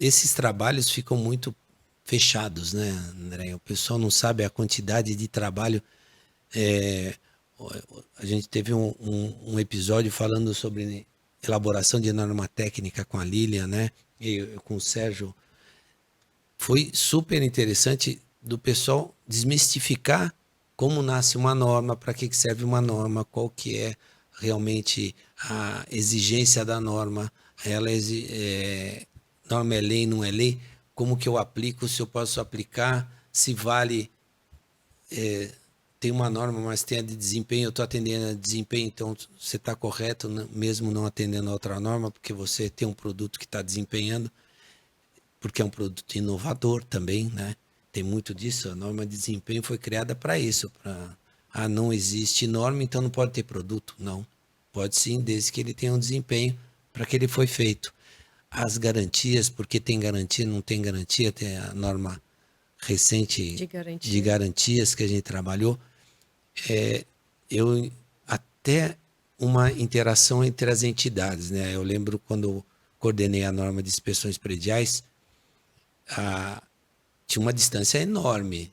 Esses trabalhos ficam muito fechados, né, André? O pessoal não sabe a quantidade de trabalho. A gente teve um episódio falando sobre elaboração de norma técnica com a Lilian, né? E com o Sérgio. Foi super interessante do pessoal desmistificar como nasce uma norma, para que serve uma norma, qual que é realmente a exigência da norma. Norma é lei, não é lei? Como que eu aplico, se eu posso aplicar, se vale... tem uma norma, mas tem a de desempenho, eu estou atendendo a desempenho, então você está correto, mesmo não atendendo a outra norma, porque você tem um produto que está desempenhando, porque é um produto inovador também, né? Tem muito disso, a norma de desempenho foi criada para isso, não existe norma, então não pode ter produto, não. Pode sim, desde que ele tenha um desempenho para que ele foi feito. As garantias, porque tem garantia, não tem garantia, tem a norma recente de garantias que a gente trabalhou. Até uma interação entre as entidades, né? Eu lembro quando eu coordenei a norma de inspeções prediais, tinha uma distância enorme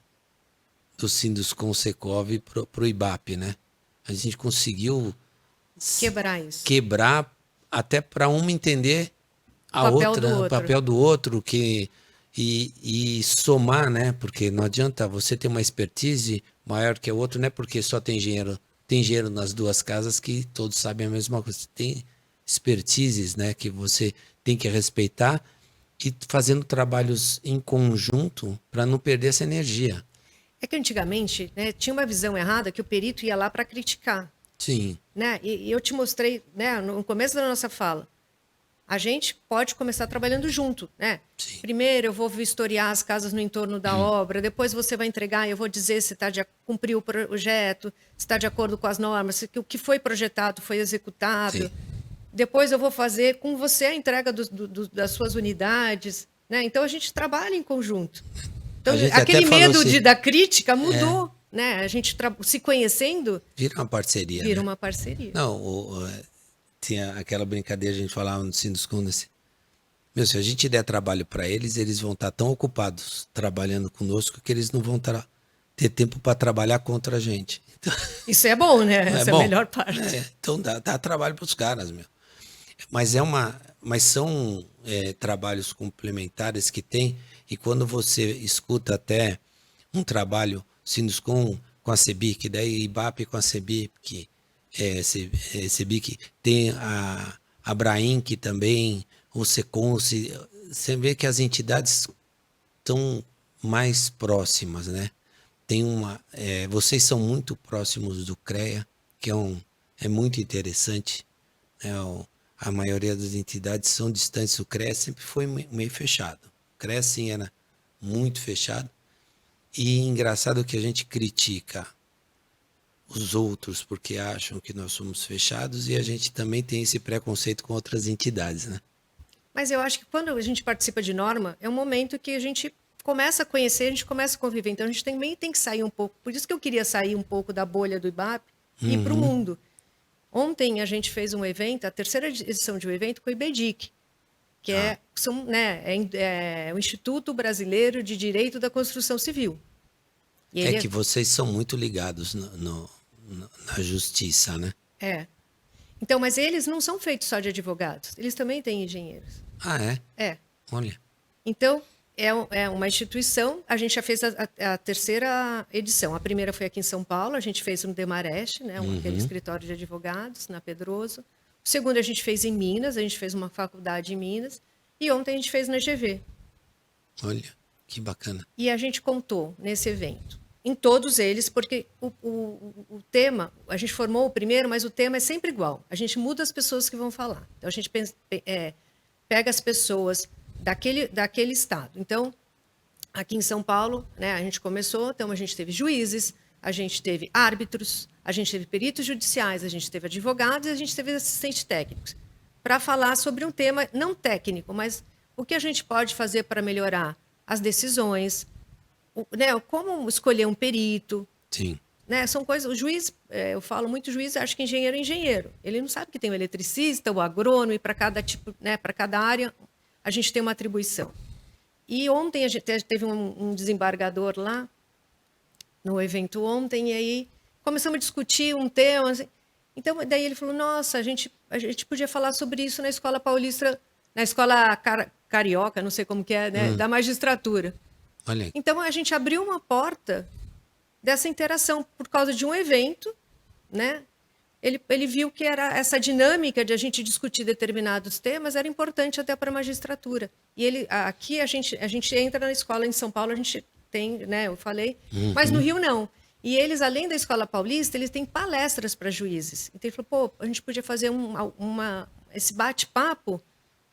do Sinduscon Secov para o IBAP, né? A gente conseguiu quebrar até para uma entender o papel do outro, e somar, né? Porque não adianta você ter uma expertise maior que o outro, não é porque só tem engenheiro nas duas casas que todos sabem a mesma coisa. Tem expertises, né, que você tem que respeitar e fazendo trabalhos em conjunto para não perder essa energia. É que antigamente, né, tinha uma visão errada que o perito ia lá para criticar. Sim. Né? E eu te mostrei, né, no começo da nossa fala, a gente pode começar trabalhando junto, né? Sim. Primeiro eu vou vistoriar as casas no entorno da obra, depois você vai entregar e eu vou dizer se está de cumprir o projeto, se está de acordo com as normas, se o que foi projetado foi executado. Sim. Depois eu vou fazer com você a entrega das suas unidades, né? Então a gente trabalha em conjunto. Então aquele medo da crítica mudou, né? A gente se conhecendo... Vira uma parceria. Vira uma parceria. Não, tinha aquela brincadeira, a gente falava no Sinduscon, assim, se a gente der trabalho para eles, eles vão estar tão ocupados trabalhando conosco que eles não vão ter tempo para trabalhar contra a gente. Então, isso é bom, né? Essa é a melhor parte. Então dá trabalho para os caras, meu. Mas são trabalhos complementares que tem, e quando você escuta até um trabalho Sinduscom com a CEBIC, daí IBAP com a CEBIC, CEBIC tem a Abrainc também, o SECOM, você vê que as entidades estão mais próximas, né? Vocês são muito próximos do CREA, que é muito interessante, né? A maioria das entidades são distantes. O CREA sempre foi meio fechado. O CREA, sim, era muito fechado. E engraçado que a gente critica os outros porque acham que nós somos fechados e a gente também tem esse preconceito com outras entidades, né? Mas eu acho que quando a gente participa de norma, é um momento que a gente começa a conhecer, a gente começa a conviver. Então, a gente também tem que sair um pouco. Por isso que eu queria sair um pouco da bolha do IBAP e ir para o mundo. Ontem, a gente fez um evento, a terceira edição de um evento com o IBDIC, que é o Instituto Brasileiro de Direito da Construção Civil. E que vocês são muito ligados na justiça, né? Então, mas eles não são feitos só de advogados, eles também têm engenheiros. Ah, é? É. Olha. Então, é uma instituição, a gente já fez a terceira edição. A primeira foi aqui em São Paulo, a gente fez no Demarest, né, aquele escritório de advogados, na Pedroso. O segundo a gente fez em Minas, a gente fez uma faculdade em Minas. E ontem a gente fez na GV. Olha, que bacana. E a gente contou nesse evento, em todos eles, porque o tema, a gente formou o primeiro, mas o tema é sempre igual. A gente muda as pessoas que vão falar. Então, a gente pega as pessoas daquele estado. Então, aqui em São Paulo, né, a gente começou, então a gente teve juízes, a gente teve árbitros, a gente teve peritos judiciais, a gente teve advogados e a gente teve assistentes técnicos, para falar sobre um tema não técnico, mas o que a gente pode fazer para melhorar as decisões, né, como escolher um perito. Sim. Né, são coisas. O juiz, eu falo muito juiz, acho que engenheiro é engenheiro. Ele não sabe que tem o eletricista, o agrônomo, e para cada tipo, né, para cada área, a gente tem uma atribuição. E ontem a gente teve um desembargador lá, no evento ontem, e aí começamos a discutir um tema. Assim, então, daí ele falou, nossa, a gente podia falar sobre isso na escola paulista, na escola carioca, não sei como que é, né, da magistratura. Olha aí. Então, a gente abriu uma porta dessa interação por causa de um evento, né? Ele viu que era essa dinâmica de a gente discutir determinados temas era importante até para a magistratura. E aqui a gente entra na escola em São Paulo, a gente tem, né? Eu falei, mas no Rio não. E eles, além da escola paulista, eles têm palestras para juízes. Então ele falou, pô, a gente podia fazer esse bate-papo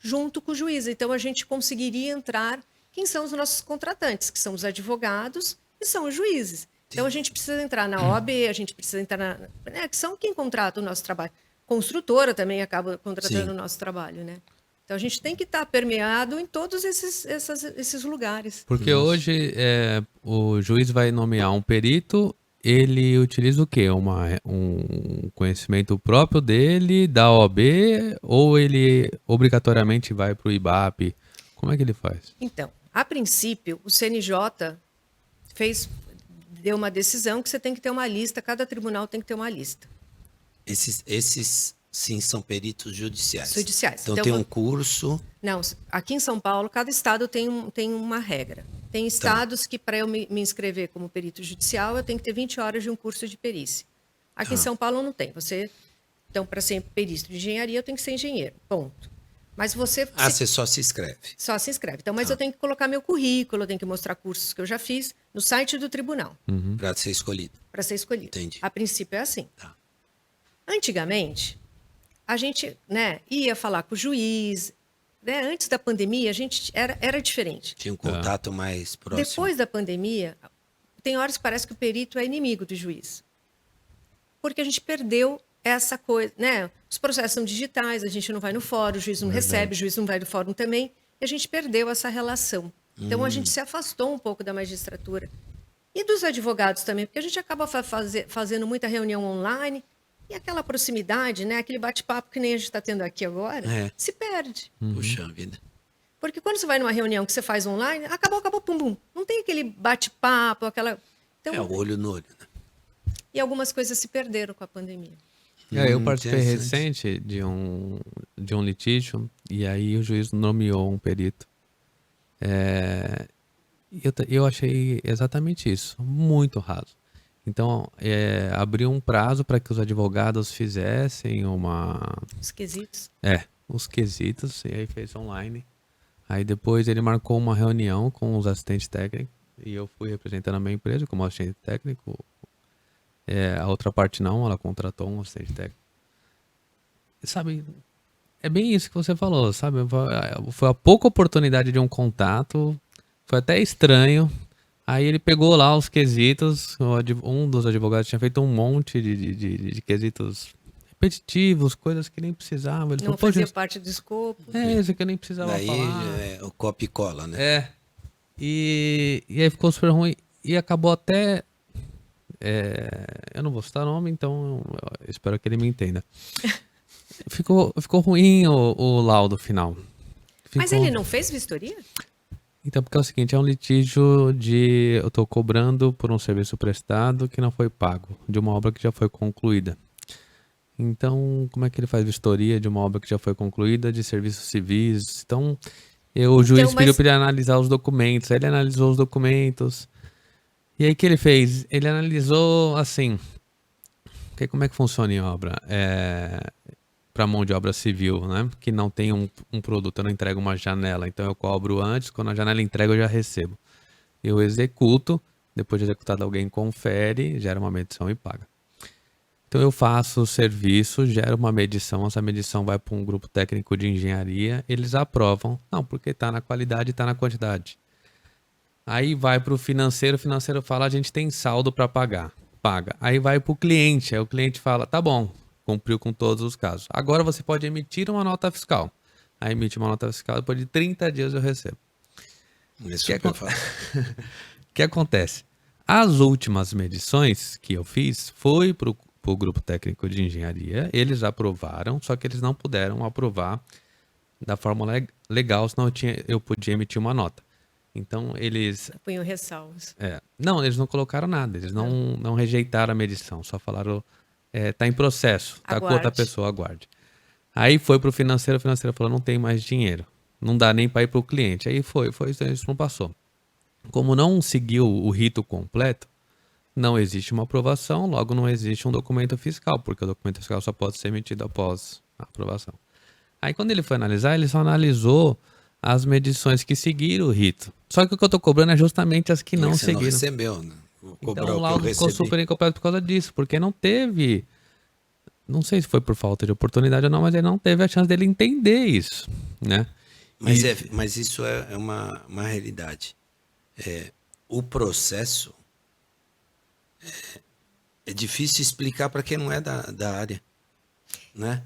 junto com o juiz. Então a gente conseguiria entrar. Quem são os nossos contratantes? Que são os advogados e são os juízes. Então, a gente precisa entrar na OAB, a gente precisa entrar que são quem contrata o nosso trabalho. Construtora também acaba contratando o nosso trabalho, né? Então, a gente tem que estar permeado em todos esses lugares. Porque hoje o juiz vai nomear um perito, ele utiliza o quê? Um conhecimento próprio dele, da OAB, ou ele obrigatoriamente vai para o IBAP? Como é que ele faz? Então, a princípio, o CNJ deu uma decisão que você tem que ter uma lista, cada tribunal tem que ter uma lista. Esses sim, são peritos judiciais. Judiciais. Então tem um curso. Não, aqui em São Paulo, cada estado tem uma regra. Tem estados que, para eu me inscrever como perito judicial, eu tenho que ter 20 horas de um curso de perícia. Aqui em São Paulo não tem. Então, para ser perito de engenharia, eu tenho que ser engenheiro. Ponto. Mas você só se inscreve. Só se inscreve. Então, mas eu tenho que colocar meu currículo, eu tenho que mostrar cursos que eu já fiz no site do tribunal. Para ser escolhido. Para ser escolhido. Entendi. A princípio é assim. Tá. Antigamente, a gente, né, ia falar com o juiz. Né? Antes da pandemia, a gente era diferente. Tinha um contato mais próximo. Depois da pandemia, tem horas que parece que o perito é inimigo do juiz. Porque a gente perdeu essa coisa, né? Os processos são digitais, a gente não vai no fórum, o juiz não recebe, o juiz não vai no fórum também, e a gente perdeu essa relação. Então, a gente se afastou um pouco da magistratura. E dos advogados também, porque a gente acaba fazendo muita reunião online, e aquela proximidade, né? Aquele bate-papo que nem a gente está tendo aqui agora, se perde. Puxa vida. Porque quando você vai numa reunião que você faz online, acabou, pum, pum. Não tem aquele bate-papo, aquela... Então, olho no olho, né? E algumas coisas se perderam com a pandemia. Eu participei recente de um litígio e aí o juiz nomeou um perito. Eu achei exatamente isso, muito raso. Então, abriu um prazo para que os advogados fizessem Os quesitos. os quesitos, e aí fez online. Aí depois ele marcou uma reunião com os assistentes técnicos, e eu fui representando a minha empresa como assistente técnico. A outra parte não, ela contratou um assistente técnico. Sabe, é bem isso que você falou, sabe? Foi a pouca oportunidade de um contato, foi até estranho. Aí ele pegou lá os quesitos, um dos advogados tinha feito um monte de quesitos repetitivos, coisas que nem precisava. Ele Não falou, fazia parte do escopo. isso aqui eu nem precisava Daí falar. é o copia e cola, né? E aí ficou super ruim. E acabou até. Eu não vou citar nome, então eu espero que ele me entenda. Ficou ruim o laudo final. Mas Ficou- ele não fez vistoria? Então, porque é o seguinte, é um litígio de eu tô cobrando por um serviço prestado que não foi pago, de uma obra que já foi concluída. Então, como é que ele faz vistoria de uma obra que já foi concluída, de serviços civis? Então, o juiz pediu mas- para ele analisar os documentos, aí ele analisou os documentos. E aí, o que ele fez? Ele analisou, assim, porque como é que funciona em obra? Para mão de obra civil, né? Que não tem um produto, eu não entrego uma janela, então eu cobro antes, quando a janela entrega eu já recebo. Eu executo, depois de executado alguém confere, gera uma medição e paga. Então eu faço o serviço, gero uma medição, essa medição vai para um grupo técnico de engenharia, eles aprovam, não, porque está na qualidade e está na quantidade. Aí vai para o financeiro fala, a gente tem saldo para pagar, paga. Aí vai para o cliente, aí o cliente fala, tá bom, cumpriu com todos os casos. Agora você pode emitir uma nota fiscal. Aí emite uma nota fiscal, depois de 30 dias eu recebo. É super fácil. O que acontece? As últimas medições que eu fiz foi para o grupo técnico de engenharia, eles aprovaram, só que eles não puderam aprovar da forma legal, senão eu podia emitir uma nota. Então eles Punham ressalvas. não, eles não colocaram nada, eles não rejeitaram a medição, só falaram, tá em processo, tá com outra Aguarde. pessoa, aguarde. Aí foi pro financeiro, o financeiro falou, não tem mais dinheiro, não dá nem para ir pro cliente. Aí foi, isso não passou. Como não seguiu o rito completo, não existe uma aprovação, logo não existe um documento fiscal, porque o documento fiscal só pode ser emitido após a aprovação. Aí quando ele foi analisar, ele só analisou as medições que seguiram o rito. Só que o que eu tô cobrando é justamente as que não Você não seguiram. recebeu, né? Vou cobrar Então o o que eu laudo ficou recebi. super incompleto por causa disso, porque não teve. Não sei se foi por falta de oportunidade ou não, mas ele não teve a chance dele entender isso, né? Mas isso é uma realidade. O processo é difícil explicar para quem não é da área, né?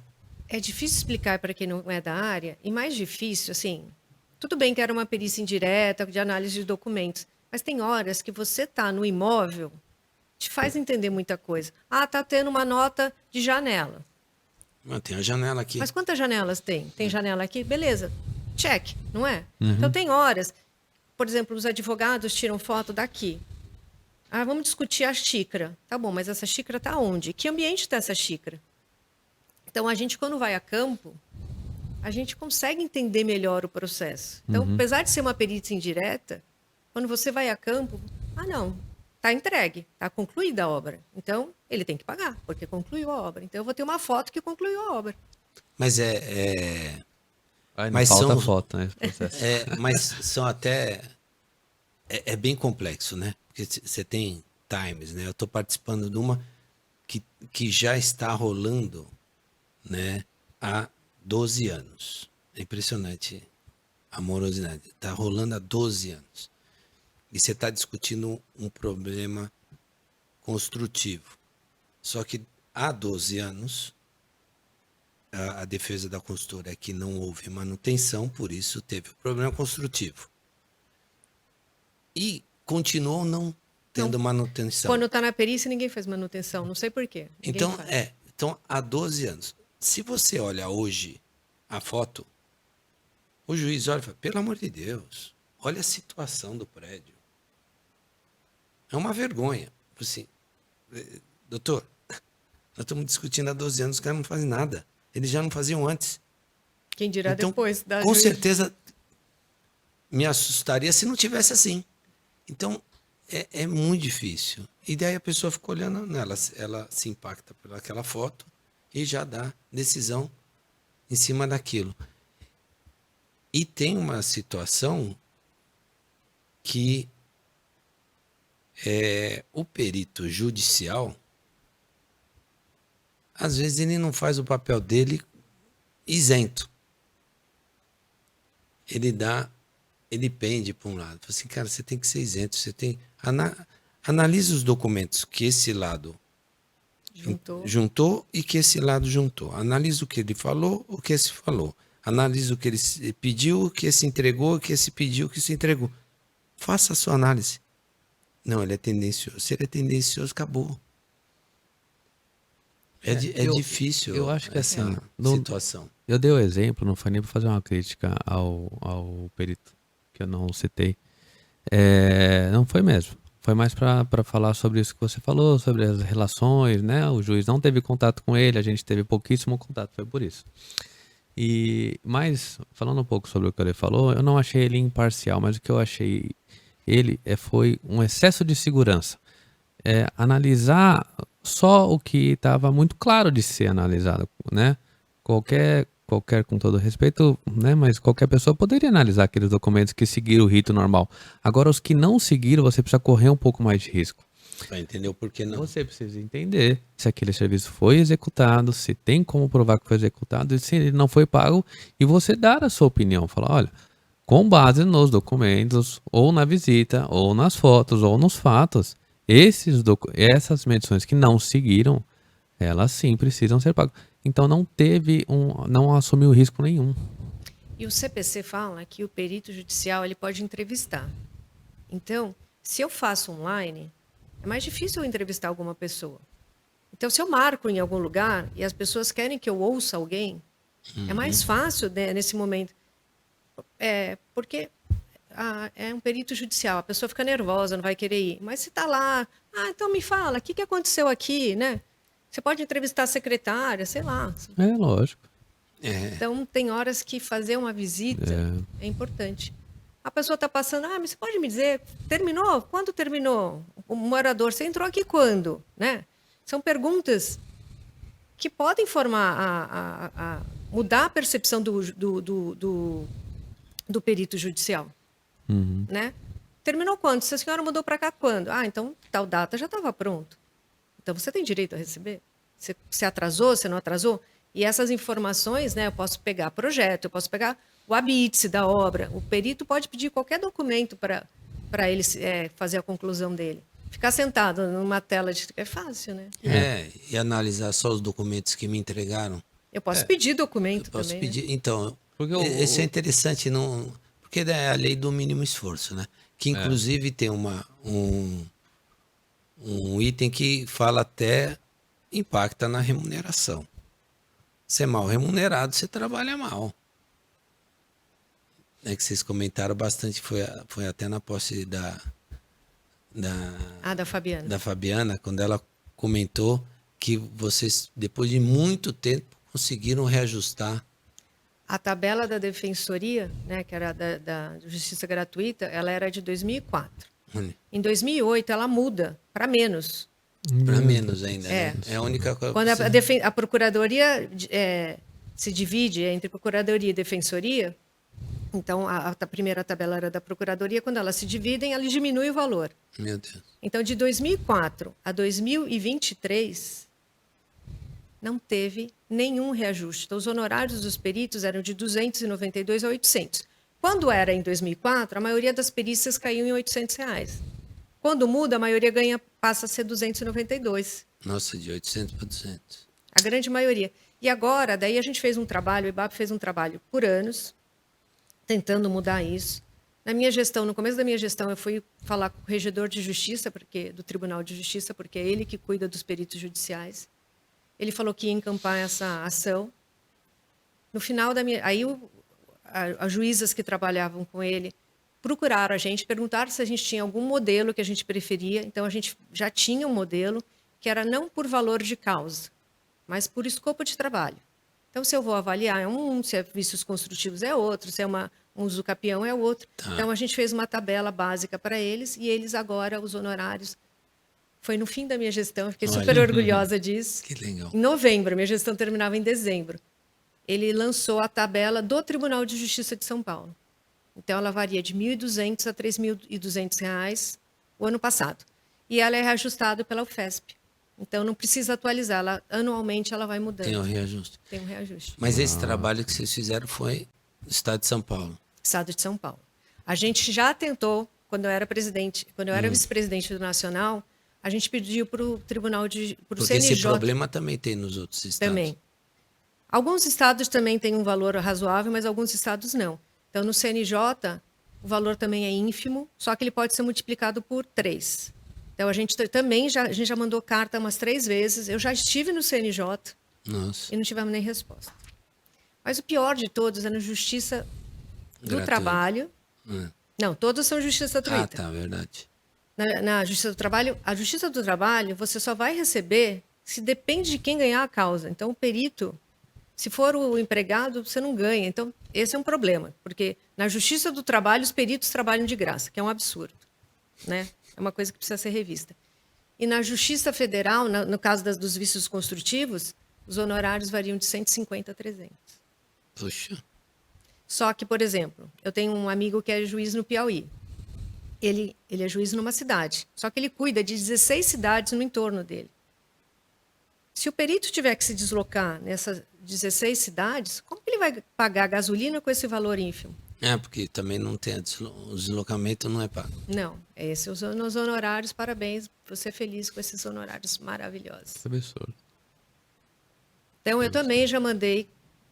É difícil explicar para quem não é da área, e mais difícil, assim, tudo bem que era uma perícia indireta de análise de documentos, mas tem horas que você está no imóvel, te faz entender muita coisa. Ah, tá tendo uma nota de janela. Tem a janela aqui. Mas quantas janelas tem? Tem janela aqui? Beleza. Check, não é? Então tem horas, por exemplo, os advogados tiram foto daqui. Ah, vamos discutir a xícara. Tá bom, mas essa xícara está onde? Que ambiente está essa xícara? Então, a gente, quando vai a campo, a gente consegue entender melhor o processo. Então, apesar de ser uma perícia indireta, quando você vai a campo, não, está entregue, está concluída a obra. Então, ele tem que pagar, porque concluiu a obra. Então, eu vou ter uma foto que concluiu a obra. Mas Aí não Mas falta são- foto, né? Esse processo. mas são até é bem complexo, né? Porque você tem times, né? Eu estou participando de uma que já está rolando, né, há 12 anos. É impressionante a morosidade. Está rolando há 12 anos. E você está discutindo um problema construtivo. Só que há 12 anos, a defesa da consultora é que não houve manutenção, por isso teve o problema construtivo. E continuou não tendo manutenção. Quando está na perícia, ninguém faz manutenção. Não sei por quê. Ninguém Então, faz. então, há 12 anos. Se você olha hoje a foto, o juiz olha e fala, pelo amor de Deus, olha a situação do prédio. É uma vergonha. Assim, doutor, nós estamos discutindo há 12 anos, os caras não fazem nada. Eles já não faziam antes. Quem dirá Então, depois da com juiz. certeza, me assustaria se não tivesse assim. Então, é muito difícil. E daí a pessoa fica olhando nela, ela se impacta por aquela foto e já dá decisão em cima daquilo. E tem uma situação que o perito judicial, às vezes ele não faz o papel dele isento. Ele pende para um lado. Fala assim, cara, você tem que ser isento, você tem... Analisa os documentos que esse lado juntou e que esse lado juntou. Analisa o que ele falou, o que esse falou. Analisa o que ele pediu, o que esse entregou, o que esse pediu, o que se entregou. Faça a sua análise. Não, ele é tendencioso. Se ele é tendencioso, acabou. É difícil. Eu acho que assim, situação. Eu dei o exemplo, não foi nem para fazer uma crítica ao perito, que eu não citei. Não foi mesmo. Foi mais para falar sobre isso que você falou, sobre as relações, né? O juiz não teve contato com ele, a gente teve pouquíssimo contato, foi por isso. Mas, falando um pouco sobre o que ele falou, eu não achei ele imparcial, mas o que eu achei foi um excesso de segurança. Analisar só o que estava muito claro de ser analisado, né? Qualquer, com todo respeito, né? Mas qualquer pessoa poderia analisar aqueles documentos que seguiram o rito normal. Agora, os que não seguiram, você precisa correr um pouco mais de risco. Para entender o porquê não. Você precisa entender se aquele serviço foi executado, se tem como provar que foi executado, e se ele não foi pago, e você dar a sua opinião. Falar, olha, com base nos documentos, ou na visita, ou nas fotos, ou nos fatos, essas medições que não seguiram, elas sim precisam ser pagas. Então não assumiu risco nenhum. E o CPC fala que o perito judicial ele pode entrevistar. Então, se eu faço online, é mais difícil eu entrevistar alguma pessoa. Então, se eu marco em algum lugar e as pessoas querem que eu ouça alguém, é mais fácil, né, nesse momento. Porque é um perito judicial, a pessoa fica nervosa, não vai querer ir. Mas se está lá, então me fala, o que aconteceu aqui, né? Você pode entrevistar a secretária, sei lá. Lógico. Então, tem horas que fazer uma visita é importante. A pessoa está passando, mas você pode me dizer, terminou? Quando terminou? O morador, você entrou aqui quando? Né? São perguntas que podem formar, mudar a percepção do perito judicial. Uhum. Né? Terminou quando? Se a senhora mudou para cá quando? Então, tal data já estava pronto. Então, você tem direito a receber? Você atrasou, você não atrasou? E essas informações, né, eu posso pegar projeto, eu posso pegar o habite da obra. O perito pode pedir qualquer documento para ele fazer a conclusão dele. Ficar sentado numa tela é fácil, né? E analisar só os documentos que me entregaram. Eu posso pedir documento posso também. Pedir, né? Então, isso é interessante, não, porque é a lei do mínimo esforço, né? Que inclusive tem um item que fala até impacta na remuneração. Você é mal remunerado, você trabalha mal. Que vocês comentaram bastante, foi até na posse da Fabiana. Da Fabiana, quando ela comentou que vocês, depois de muito tempo, conseguiram reajustar. A tabela da defensoria, né, que era da justiça gratuita, ela era de 2004. Em 2008, ela muda para menos. Para menos ainda. Né? É a única coisa. Quando a procuradoria se divide entre procuradoria e defensoria, então a primeira tabela era da procuradoria, quando elas se dividem, ela diminui o valor. Meu Deus. Então, de 2004 a 2023, não teve nenhum reajuste. Então, os honorários dos peritos eram de 292 a 800. Quando era em 2004, a maioria das perícias caiu em R$800. Quando muda, a maioria passa a ser 292. Nossa, de 800 para 200. A grande maioria. E agora, daí a gente fez um trabalho, o IBAP fez um trabalho por anos, tentando mudar isso. Na minha gestão, no começo da minha gestão, eu fui falar com o regedor de justiça, do Tribunal de Justiça, porque é ele que cuida dos peritos judiciais. Ele falou que ia encampar essa ação. No final da minha... Aí, as juízas que trabalhavam com ele procuraram a gente, perguntaram se a gente tinha algum modelo que a gente preferia. Então, a gente já tinha um modelo que era não por valor de causa, mas por escopo de trabalho. Então, se eu vou avaliar se é vícios construtivos é outro, se é uma Um usucapião é outro. Tá. Então, a gente fez uma tabela básica para eles e eles agora, os honorários, foi no fim da minha gestão, eu fiquei Olha. super orgulhosa disso. Que legal. Em novembro, minha gestão terminava em dezembro. Ele lançou a tabela do Tribunal de Justiça de São Paulo. Então, ela varia de R$ 1.200 a R$ 3.200 o ano passado. E ela é reajustada pela UFESP. Então, não precisa atualizar. Anualmente, ela vai mudando. Tem o reajuste. Tem um reajuste. Mas esse trabalho que vocês fizeram foi no estado de São Paulo. Estado de São Paulo. A gente já tentou, quando eu era vice-presidente do Nacional, a gente pediu para o Tribunal de... Pro Porque CNJ, esse problema também tem nos outros estados. também. Alguns estados também têm um valor razoável, mas alguns estados não. Então, no CNJ, o valor também é ínfimo, só que ele pode ser multiplicado por 3. Então, a gente já mandou carta umas 3 vezes. Eu já estive no CNJ Nossa. e não tivemos nem resposta. Mas o pior de todos é na Justiça do Gratuito. Trabalho. É. Não, todos são Justiça Ah, gratuita. tá, verdade. Na Justiça do Trabalho, a Justiça do Trabalho, você só vai receber se depende de quem ganhar a causa. Então, o perito, se for o empregado, você não ganha. Então, esse é um problema, porque na Justiça do Trabalho, os peritos trabalham de graça, que é um absurdo, né? É uma coisa que precisa ser revista. E na Justiça Federal, no caso dos vícios construtivos, os honorários variam de 150 a 300. Puxa. Só que, por exemplo, eu tenho um amigo que é juiz no Piauí. Ele é juiz numa cidade, só que ele cuida de 16 cidades no entorno dele. Se o perito tiver que se deslocar nessas 16 cidades, como que ele vai pagar gasolina com esse valor ínfimo? É, porque também não tem o deslocamento não é pago. Não, esses são os honorários, parabéns, você é feliz com esses honorários maravilhosos. Que absurdo. Então, eu também já mandei,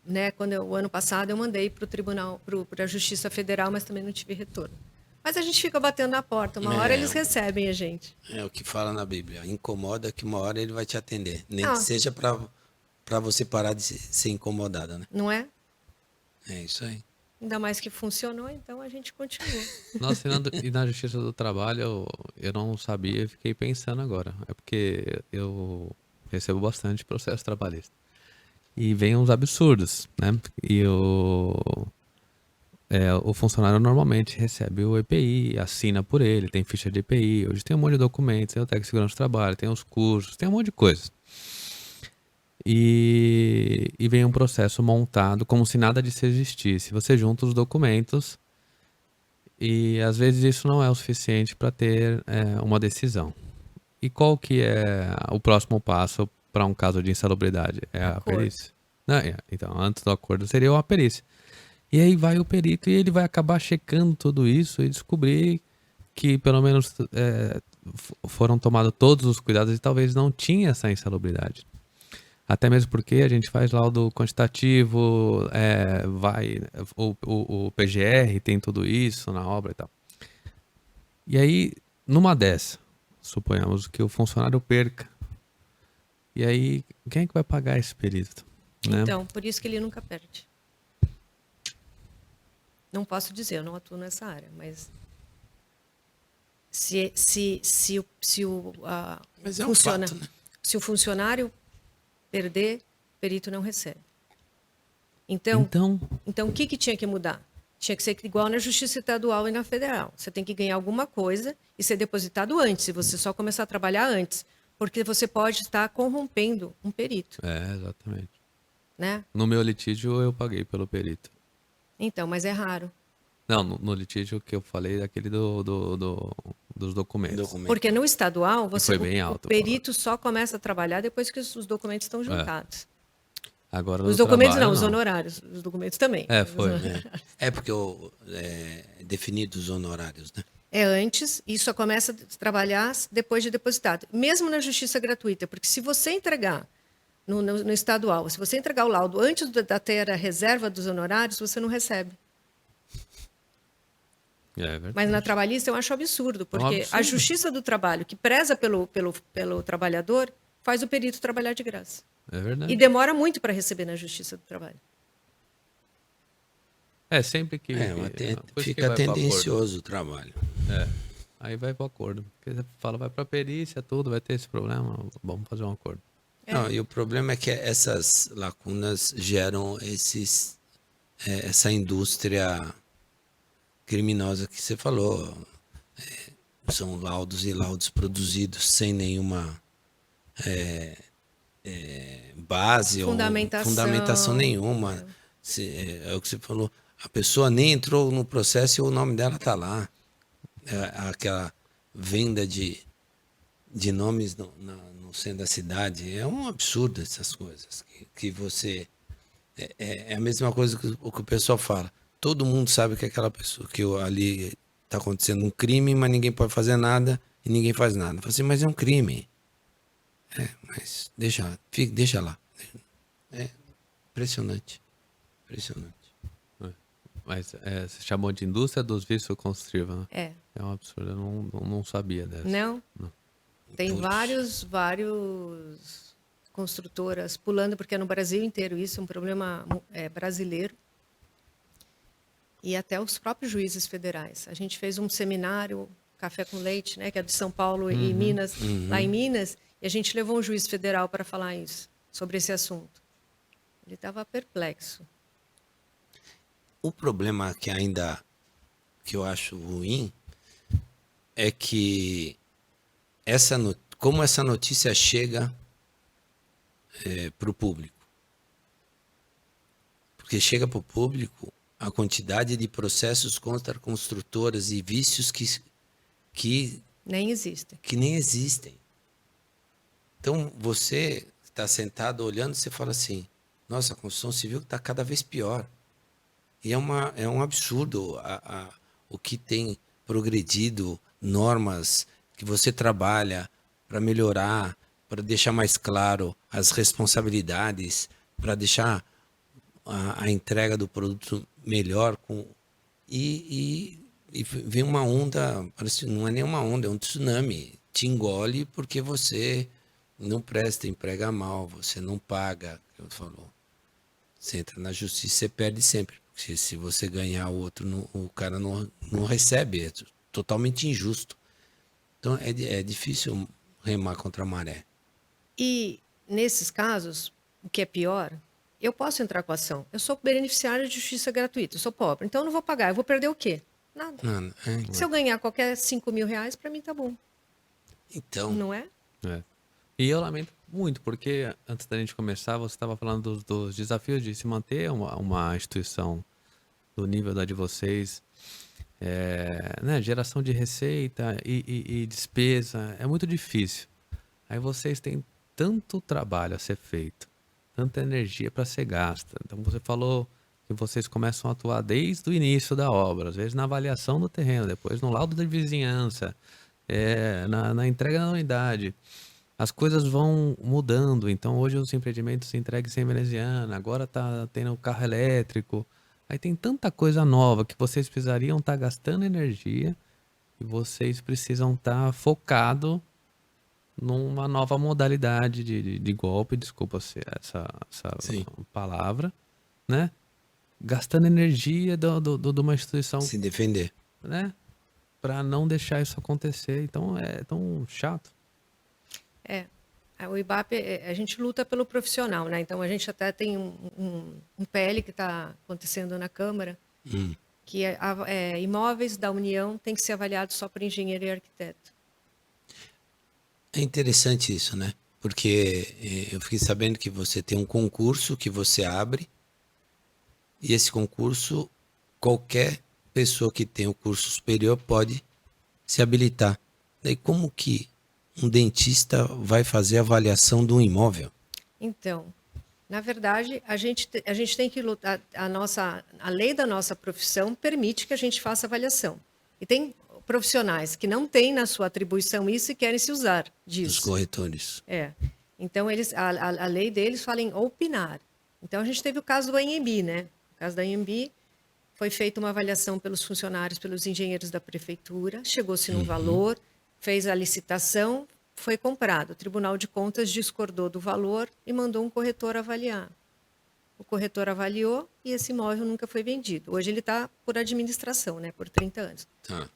né, o ano passado eu mandei para o Tribunal, para a Justiça Federal, mas também não tive retorno. Mas a gente fica batendo na porta, uma hora eles recebem a gente. É o que fala na Bíblia. Incomoda que uma hora ele vai te atender. Nem Ah. que seja para você parar de ser incomodada, né? Não é? É isso aí. Ainda mais que funcionou, então a gente continua. Nossa, e na Justiça do Trabalho eu não sabia e fiquei pensando agora. É porque eu recebo bastante processo trabalhista. E vem uns absurdos, né? E o funcionário normalmente recebe o EPI, assina por ele, tem ficha de EPI, hoje tem um monte de documentos, tem o técnico de segurança do trabalho, tem os cursos, tem um monte de coisa. E vem um processo montado como se nada disso existisse. Você junta os documentos e às vezes isso não é o suficiente para ter uma decisão. E qual que é o próximo passo para um caso de insalubridade? É a Acordo. perícia. Não, então, antes do acordo seria a perícia. E aí vai o perito e ele vai acabar checando tudo isso e descobrir que pelo menos foram tomados todos os cuidados e talvez não tinha essa insalubridade. Até mesmo porque a gente faz laudo quantitativo, o PGR tem tudo isso na obra e tal. E aí, numa dessa, suponhamos que o funcionário perca. E aí, quem é que vai pagar esse perito? Né? Então, por isso que ele nunca perde. Não posso dizer, eu não atuo nessa área, mas se Mas é um funciona, fato, né? se o funcionário perder, o perito não recebe. Então, o que tinha que mudar? Tinha que ser igual na Justiça Estadual e na Federal. Você tem que ganhar alguma coisa e ser depositado antes, se você só começar a trabalhar antes, porque você pode estar corrompendo um perito, Exatamente. né? No meu litígio eu paguei pelo perito. Então, mas é raro. Não, no litígio que eu falei, daquele dos documentos. Porque no estadual, foi bem alto, o perito só começa a trabalhar depois que os documentos estão juntados. Agora, Os no documentos trabalho, não, os honorários. Os documentos também. Foi. É porque é definido os honorários, né? É antes e só começa a trabalhar depois de depositado. Mesmo na justiça gratuita, porque se você entregar no estadual, se você entregar o laudo antes da ter a reserva dos honorários, você não recebe. É verdade. Mas na trabalhista eu acho absurdo, porque absurdo. a Justiça do Trabalho, que preza pelo trabalhador, faz o perito trabalhar de graça. É verdade. E demora muito para receber na Justiça do Trabalho. Sempre que... depois que Fica vai pro tendencioso o trabalho. acordo. Aí vai pro acordo. Porque você fala, vai pra perícia, tudo, vai ter esse problema, vamos fazer um acordo. Não, e o problema é que essas lacunas geram essa indústria criminosa que você falou. São laudos e laudos produzidos sem nenhuma base ou fundamentação nenhuma. É o que você falou. A pessoa nem entrou no processo e o nome dela está lá. Aquela venda de nomes no centro da cidade. É um absurdo essas coisas. Que você... É a mesma coisa que o pessoal fala. Todo mundo sabe que aquela pessoa, que ali está acontecendo um crime, mas ninguém pode fazer nada e ninguém faz nada. Eu falo assim, mas é um crime. Mas deixa lá. É impressionante. Impressionante. Mas você chamou de indústria dos vícios construtivos, né? É um absurdo, eu não sabia dessa. Não? Tem vários construtoras pulando, porque é no Brasil inteiro isso, é um problema brasileiro. E até os próprios juízes federais. A gente fez um seminário, Café com Leite, né, que é de São Paulo e Minas, lá em Minas, e a gente levou um juiz federal para falar isso, sobre esse assunto. Ele estava perplexo. O problema que eu acho ruim é que como essa notícia chega para o público. Porque chega para o público a quantidade de processos contra construtoras e vícios que nem existem. Que nem existem. Então, você está sentado olhando, você fala assim, nossa, a construção civil está cada vez pior. E é um absurdo o que tem progredido, normas que você trabalha para melhorar, para deixar mais claro as responsabilidades, para deixar a entrega do produto melhor. E vem uma onda, parece, não é nem uma onda, é um tsunami. Te engole porque você não presta, emprega mal, você não paga, como você falou. Você entra na justiça, você perde sempre. Porque se você ganhar o outro, o cara não recebe, é totalmente injusto. Então é difícil remar contra a maré. E nesses casos, o que é pior, eu posso entrar com a ação. Eu sou beneficiário de justiça gratuita, eu sou pobre, então eu não vou pagar. Eu vou perder o quê? Nada. Se eu ganhar qualquer 5 mil reais, para mim tá bom. Então. Não é? E eu lamento muito, porque antes da gente começar, você estava falando dos desafios de se manter uma instituição do nível da de vocês. Né, geração de receita e despesa é muito difícil. Aí vocês têm tanto trabalho a ser feito, tanta energia para ser gasta. Então você falou que vocês começam a atuar desde o início da obra, às vezes na avaliação do terreno, depois no laudo de vizinhança, na entrega da unidade. As coisas vão mudando, então hoje os empreendimentos entregues sem veneziana, agora tá tendo carro elétrico. Aí tem tanta coisa nova que vocês precisariam estar gastando energia e vocês precisam estar focado numa nova modalidade de golpe, desculpa essa palavra, né? Gastando energia de uma instituição. Se defender. Né? Para não deixar isso acontecer. Então é tão chato. O IBAP, a gente luta pelo profissional, né? Então, a gente até tem um PL que está acontecendo na Câmara, que imóveis da União tem que ser avaliados só por engenheiro e arquiteto. É interessante isso, né? Porque eu fiquei sabendo que você tem um concurso que você abre e esse concurso, qualquer pessoa que tem o curso superior pode se habilitar. Daí como que um dentista vai fazer a avaliação de um imóvel? Então, na verdade, a gente tem que lutar. A lei da nossa profissão permite que a gente faça avaliação. E tem profissionais que não têm na sua atribuição isso e querem se usar disso. Os corretores. Então, a lei deles fala em opinar. Então, a gente teve o caso do ANB, né? O caso da ANB, foi feita uma avaliação pelos funcionários, pelos engenheiros da prefeitura, chegou-se num valor, fez a licitação, foi comprado. O Tribunal de Contas discordou do valor e mandou um corretor avaliar. O corretor avaliou e esse imóvel nunca foi vendido. Hoje ele está por administração, né, por 30 anos. Tá.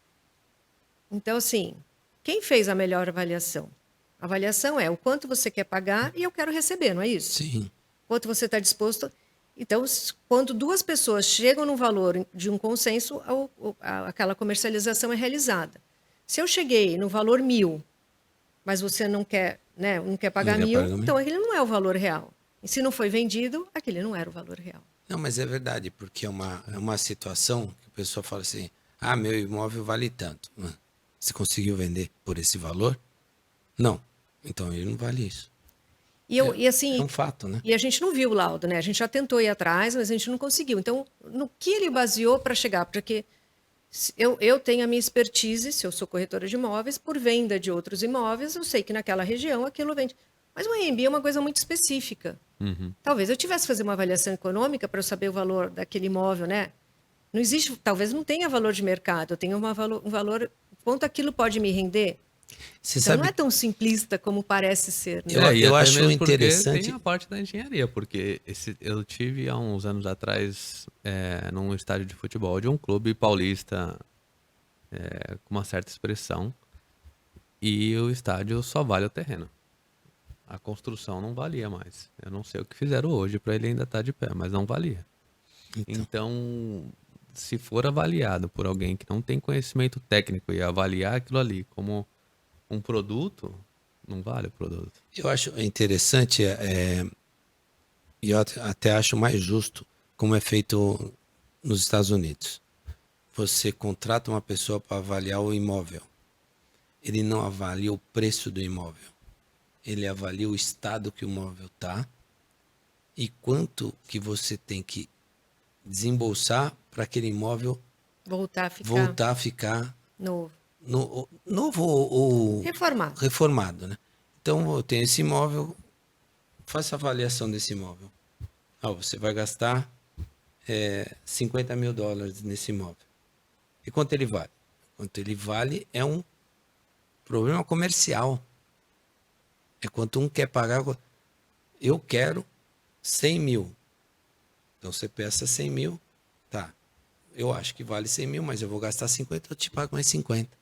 Então, assim, quem fez a melhor avaliação? A avaliação é o quanto você quer pagar e eu quero receber, não é isso? Sim. Quanto você está disposto... Então, quando duas pessoas chegam no valor de um consenso, aquela comercialização é realizada. Se eu cheguei no valor 1.000, mas você não quer, né, não quer pagar 1.000, então aquele não é o valor real. E se não foi vendido, aquele não era o valor real. Não, mas é verdade, porque é uma situação que a pessoa fala assim, meu imóvel vale tanto. Você conseguiu vender por esse valor? Não. Então ele não vale isso. E assim, é um fato, né? E a gente não viu o laudo, né? A gente já tentou ir atrás, mas a gente não conseguiu. Então, no que ele baseou para chegar? Porque eu tenho a minha expertise, se eu sou corretora de imóveis, por venda de outros imóveis, eu sei que naquela região aquilo vende. Mas o AMB é uma coisa muito específica. Uhum. Talvez eu tivesse que fazer uma avaliação econômica para eu saber o valor daquele imóvel, né? Não existe, talvez não tenha valor de mercado, eu tenho um valor, quanto aquilo pode me render? Você Então sabe... não é tão simplista como parece ser. Né? Eu acho interessante. Tem a parte da engenharia, porque eu tive há uns anos atrás num estádio de futebol de um clube paulista com uma certa expressão, e o estádio só vale o terreno. A construção não valia mais. Eu não sei o que fizeram hoje para ele ainda estar de pé, mas não valia. Então, se for avaliado por alguém que não tem conhecimento técnico e avaliar aquilo ali como um produto, não vale o produto. Eu acho interessante, e eu até acho mais justo como é feito nos Estados Unidos. Você contrata uma pessoa para avaliar o imóvel. Ele não avalia o preço do imóvel. Ele avalia o estado que o imóvel está e quanto que você tem que desembolsar para aquele imóvel voltar a ficar novo. Novo ou reformado, né? Então, eu tenho esse imóvel, faça a avaliação desse imóvel. Você vai gastar $50 mil nesse imóvel. E quanto ele vale? Quanto ele vale é um problema comercial. É quanto um quer pagar. Eu quero 100 mil. Então, você peça 100 mil. Tá. Eu acho que vale 100 mil, mas eu vou gastar 50, eu te pago mais 50.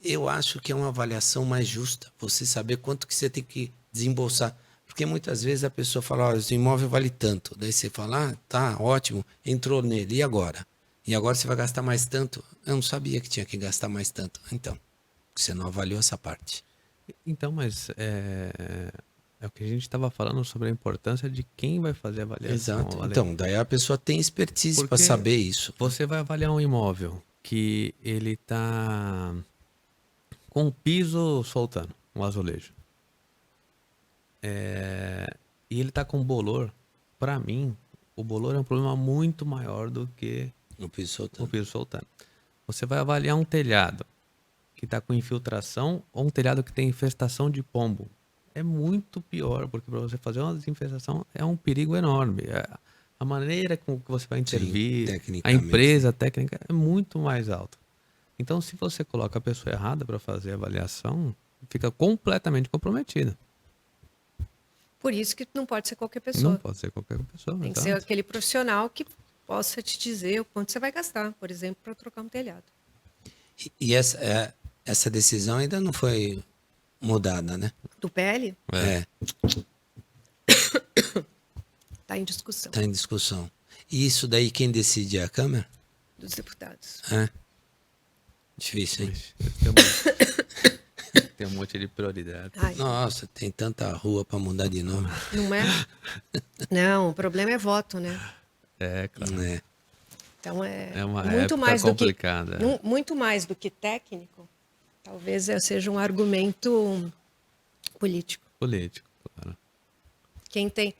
Eu acho que é uma avaliação mais justa. Você saber quanto que você tem que desembolsar. Porque muitas vezes a pessoa fala, o imóvel vale tanto. Daí você fala, tá, ótimo, entrou nele, e agora? E agora você vai gastar mais tanto? Eu não sabia que tinha que gastar mais tanto. Então, você não avaliou essa parte. Então, mas é o que a gente estava falando sobre a importância de quem vai fazer a avaliação. Exato. Então, daí a pessoa tem expertise para saber isso. Você vai avaliar um imóvel que ele está com um piso soltando, um azulejo. E ele está com bolor. Para mim, o bolor é um problema muito maior do que o piso soltando. Você vai avaliar um telhado que está com infiltração ou um telhado que tem infestação de pombo. É muito pior, porque para você fazer uma desinfestação é um perigo enorme. A maneira com que você vai intervir, a empresa técnica é muito mais alta. Então, se você coloca a pessoa errada para fazer a avaliação, fica completamente comprometida. Por isso que não pode ser qualquer pessoa. Não pode ser qualquer pessoa. Tem que ser aquele profissional que possa te dizer o quanto você vai gastar, por exemplo, para trocar um telhado. E essa decisão ainda não foi mudada, né? Do PL? Está em discussão. Está em discussão. E isso daí quem decide é a Câmara? Dos deputados. Difícil, hein? Tem um monte de prioridade. Nossa, tem tanta rua para mudar de nome. Não é? Não, o problema é voto, né? Claro. Então é uma muito época mais complicada. Muito mais do que técnico, talvez seja um argumento político. Político, claro.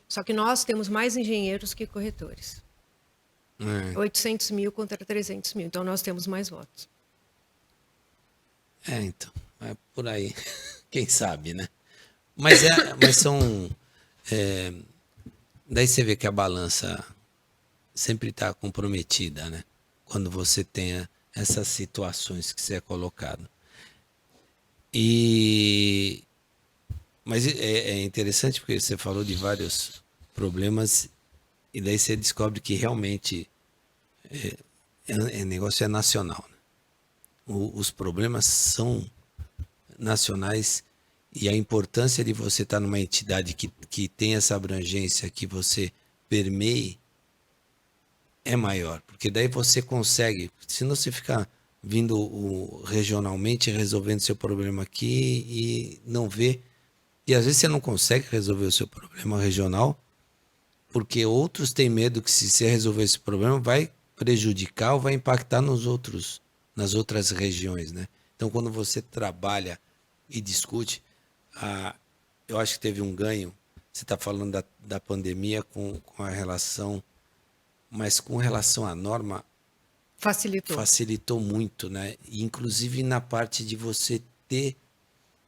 Só que nós temos mais engenheiros que corretores. 800 mil contra 300 mil. Então nós temos mais votos. Então. É por aí. Quem sabe, né? Mas são... daí você vê que a balança sempre está comprometida, né? Quando você tem essas situações que você é colocado. Mas é interessante porque você falou de vários problemas e daí você descobre que realmente o negócio é nacional. Né? Os problemas são nacionais e a importância de você estar numa entidade que tem essa abrangência, que você permeie é maior, porque daí você consegue, se não você ficar vindo regionalmente resolvendo seu problema aqui e não vê, e às vezes você não consegue resolver o seu problema regional, porque outros têm medo que se você resolver esse problema vai prejudicar ou vai impactar nas outras regiões, né? Então, quando você trabalha e discute, eu acho que teve um ganho. Você está falando da pandemia com a relação, mas com relação à norma, facilitou muito, né? E, inclusive na parte de você ter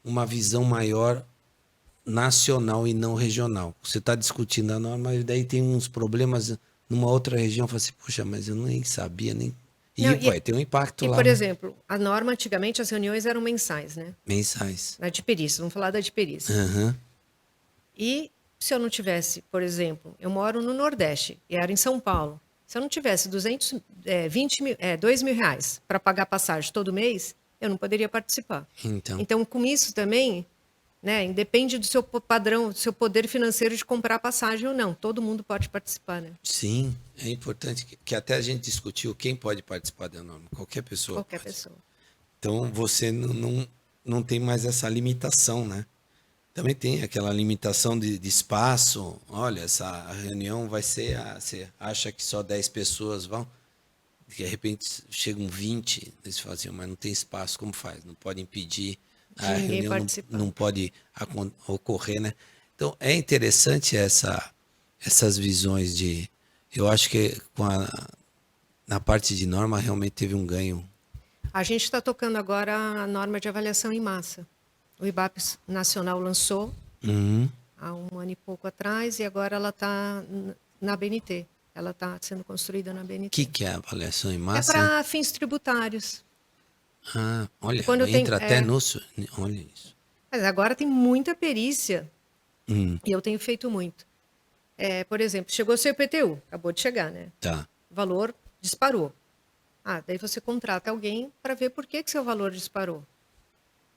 uma visão maior nacional e não regional. Você está discutindo a norma e daí tem uns problemas numa outra região, fala assim, poxa, mas eu nem sabia, nem... E vai ter um impacto lá. Por exemplo, a norma, antigamente, as reuniões eram mensais, né? Mensais. Na de perícia, vamos falar da de perícia. Uhum. E se eu não tivesse, por exemplo, eu moro no Nordeste, e era em São Paulo, se eu não tivesse 2 mil reais para pagar passagem todo mês, eu não poderia participar. Então, com isso também, né, independe do seu padrão, do seu poder financeiro de comprar passagem ou não. Todo mundo pode participar, né? Sim, é importante que até a gente discutiu quem pode participar da norma. Qualquer pessoa. Qualquer pessoa. Então, você não tem mais essa limitação, né? Também tem aquela limitação de espaço. Olha, essa reunião vai ser... Você acha que só 10 pessoas vão? De repente, chegam 20. Eles falam assim, mas não tem espaço, como faz? Não pode impedir... A reunião não pode ocorrer, né? Então, é interessante essas visões de... Eu acho que na parte de norma realmente teve um ganho. A gente está tocando agora a norma de avaliação em massa. O IBAP Nacional lançou há um ano e pouco atrás e agora ela está na BNT. Ela está sendo construída na BNT. O que é a avaliação em massa? É para fins tributários. Olha, entra até no... Olha isso. Mas agora tem muita perícia e eu tenho feito muito. Por exemplo, chegou o seu IPTU, acabou de chegar, né? Tá. O valor disparou. Daí você contrata alguém para ver por que seu valor disparou.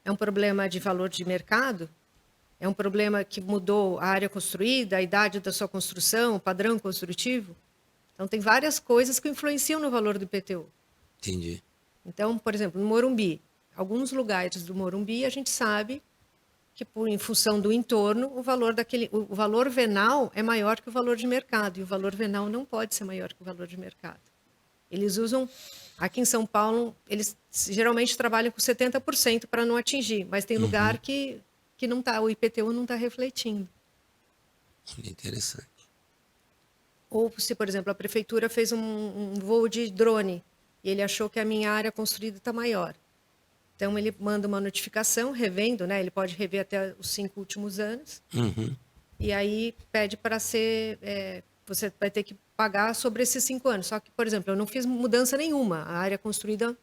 É um problema de valor de mercado? É um problema que mudou a área construída, a idade da sua construção, o padrão construtivo? Então, tem várias coisas que influenciam no valor do IPTU. Entendi. Então, por exemplo, no Morumbi, alguns lugares do Morumbi a gente sabe que, em função do entorno, o valor venal é maior que o valor de mercado, e o valor venal não pode ser maior que o valor de mercado. Eles usam, aqui em São Paulo, eles geralmente trabalham com 70% para não atingir, mas tem lugar que não tá, o IPTU não está refletindo. Interessante. Ou se, por exemplo, a prefeitura fez um voo de drone, e ele achou que a minha área construída está maior. Então, ele manda uma notificação, revendo, né? Ele pode rever até os 5 últimos anos. E aí pede para ser... você vai ter que pagar sobre esses 5 anos. Só que, por exemplo, eu não fiz mudança nenhuma. A área construída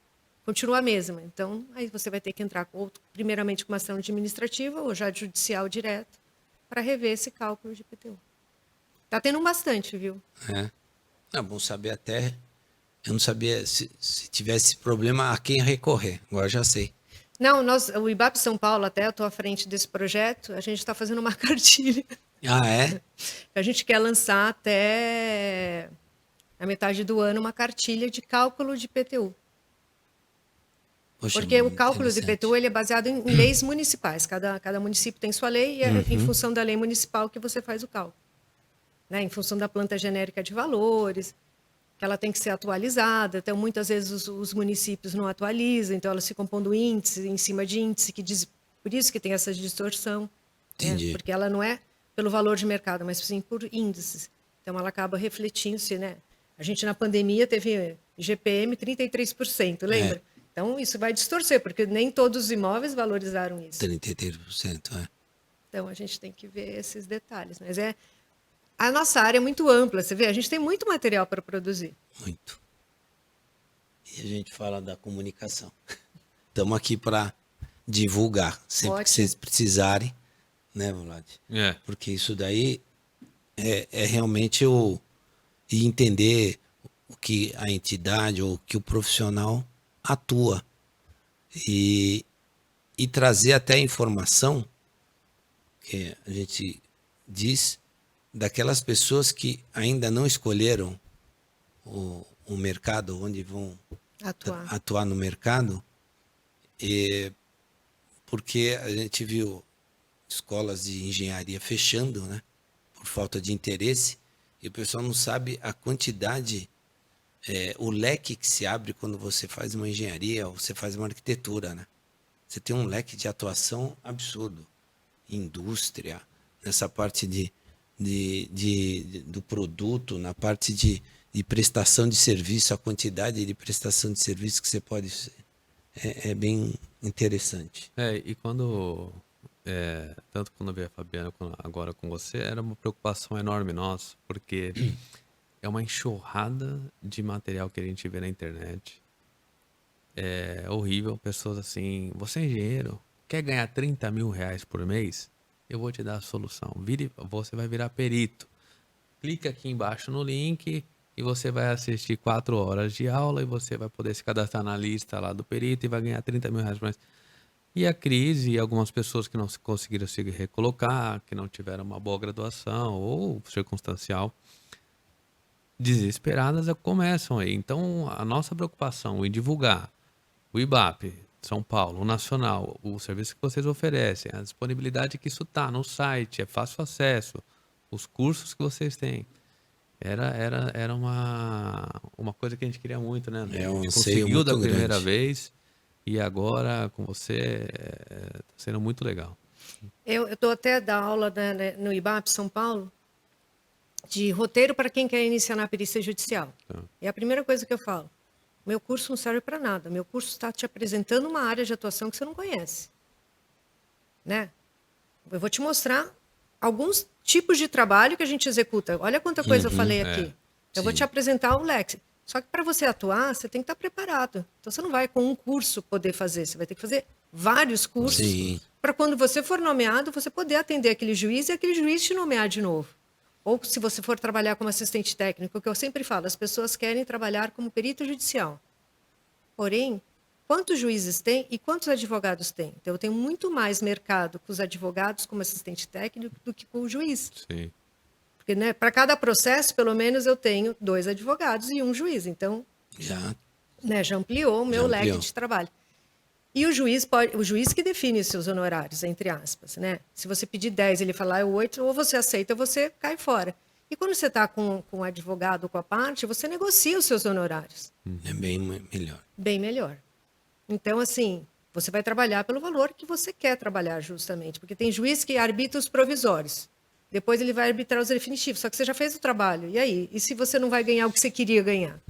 continua a mesma. Então, aí você vai ter que entrar, primeiramente, com uma ação administrativa ou já judicial direto, para rever esse cálculo de IPTU. Está tendo bastante, viu? É bom saber até... Eu não sabia se tivesse problema a quem recorrer. Agora já sei. Não, o IBAP São Paulo, até eu estou à frente desse projeto, a gente está fazendo uma cartilha. É? A gente quer lançar até a metade do ano uma cartilha de cálculo de IPTU. Poxa, porque o cálculo de IPTU ele é baseado em leis municipais. Cada município tem sua lei e é em função da lei municipal que você faz o cálculo. Né? Em função da planta genérica de valores... que ela tem que ser atualizada, então muitas vezes os municípios não atualizam, então elas ficam pondo índice em cima de índice, por isso que tem essa distorção. Entendi. Né? Porque ela não é pelo valor de mercado, mas sim por índices. Então ela acaba refletindo-se, né? A gente na pandemia teve GPM 33%, lembra? Então isso vai distorcer, porque nem todos os imóveis valorizaram isso. 33%, Então a gente tem que ver esses detalhes, mas a nossa área é muito ampla, você vê, a gente tem muito material para produzir. Muito. E a gente fala da comunicação. Estamos aqui para divulgar, sempre que vocês precisarem, né, Vlad? Porque isso daí é realmente e entender o que a entidade ou o que o profissional atua. E trazer até informação, que a gente diz... daquelas pessoas que ainda não escolheram o mercado onde vão atuar no mercado, porque a gente viu escolas de engenharia fechando, né, por falta de interesse, e o pessoal não sabe a quantidade, o leque que se abre quando você faz uma engenharia ou você faz uma arquitetura, né? Você tem um leque de atuação absurdo. Indústria, nessa parte do produto, na parte de prestação de serviço, a quantidade de prestação de serviço que você pode... É bem interessante. E quando... tanto quando eu vi a Fabiana agora com você, era uma preocupação enorme nossa, porque é uma enxurrada de material que a gente vê na internet. É horrível, pessoas assim, você é engenheiro, quer ganhar 30 mil reais por mês? Eu vou te dar a solução. Você vai virar perito. Clica aqui embaixo no link e você vai assistir 4 horas de aula e você vai poder se cadastrar na lista lá do perito e vai ganhar 30 mil reais por mês. E a crise, e algumas pessoas que não conseguiram se recolocar, que não tiveram uma boa graduação ou circunstancial, desesperadas começam aí. Então, a nossa preocupação em divulgar o IBAP, São Paulo, o Nacional, o serviço que vocês oferecem, a disponibilidade que isso está no site, é fácil acesso, os cursos que vocês têm. Era uma coisa que a gente queria muito, né, André? É um A gente anseio conseguiu da muito primeira grande. vez e agora com você está sendo muito legal. Eu estou até dar aula no IBAP São Paulo de roteiro para quem quer iniciar na perícia judicial. E a primeira coisa que eu falo, meu curso não serve para nada. Meu curso está te apresentando uma área de atuação que você não conhece, né? Eu vou te mostrar alguns tipos de trabalho que a gente executa. Olha quanta coisa eu falei aqui. Eu vou te apresentar o leque. Só que para você atuar, você tem que estar preparado. Então você não vai com um curso poder fazer, você vai ter que fazer vários cursos para quando você for nomeado, você poder atender aquele juiz e aquele juiz te nomear de novo. Ou se você for trabalhar como assistente técnico, que eu sempre falo, as pessoas querem trabalhar como perito judicial. Porém, quantos juízes tem e quantos advogados tem? Então, eu tenho muito mais mercado com os advogados como assistente técnico do que com o juiz. Sim. Porque, né, para cada processo, pelo menos, eu tenho 2 advogados e 1 juiz. Então, já ampliou o meu leque de trabalho. E o juiz que define os seus honorários, entre aspas, né? Se você pedir 10 ele falar 8, ou você aceita ou você cai fora. E quando você está com um advogado ou com a parte, você negocia os seus honorários. É bem melhor. Bem melhor. Então, assim, você vai trabalhar pelo valor que você quer trabalhar justamente. Porque tem juiz que arbitra os provisórios. Depois ele vai arbitrar os definitivos. Só que você já fez o trabalho. E aí? E se você não vai ganhar o que você queria ganhar?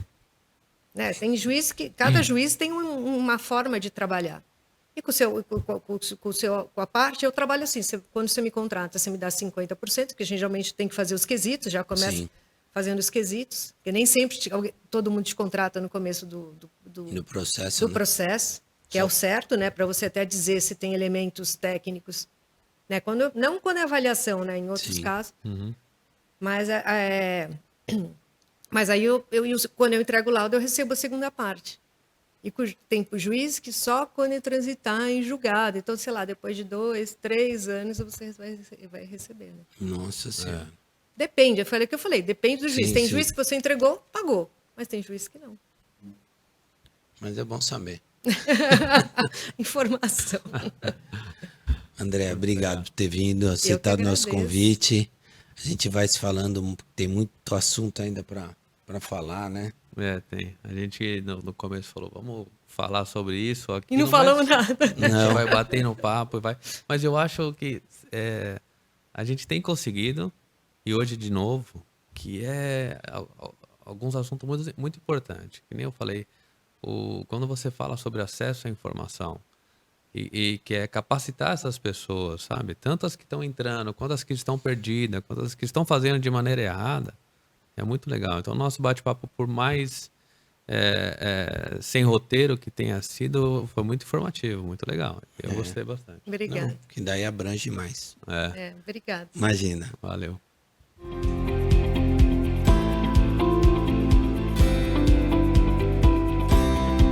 Né? Tem juiz que... Cada juiz tem uma forma de trabalhar. E com a parte, eu trabalho assim. Quando você me contrata, você me dá 50%, porque geralmente tem que fazer os quesitos, já começa fazendo os quesitos. Porque nem sempre todo mundo te contrata no começo do processo. Processo, que é o certo, né? Para você até dizer se tem elementos técnicos. Né? Não quando é avaliação, né? Em outros casos. Mas aí, quando eu entrego o laudo, eu recebo a segunda parte. E tem juiz que só quando transitar em julgado. Então, sei lá, depois de 2, 3 anos, você vai receber. Né? Nossa Senhora. Depende, foi o que eu falei, depende do juiz. Tem juiz que você entregou, pagou. Mas tem juiz que não. Mas é bom saber. Informação. André, obrigado por ter vindo, aceitado nosso convite. A gente vai se falando, tem muito assunto ainda para falar, né? Tem. A gente no começo falou, vamos falar sobre isso, aqui. E não falamos nada. A gente vai bater no papo e vai. Mas eu acho que a gente tem conseguido, e hoje de novo, que alguns assuntos muito, muito importantes. Que nem eu falei, quando você fala sobre acesso à informação, e que é capacitar essas pessoas, sabe? Tanto as que estão entrando, quanto as que estão perdidas, quanto as que estão fazendo de maneira errada. É muito legal. Então, o nosso bate-papo, por mais sem roteiro que tenha sido, foi muito informativo, muito legal. Eu gostei bastante. Obrigada. Que daí abrange mais. Obrigada. Imagina. Valeu.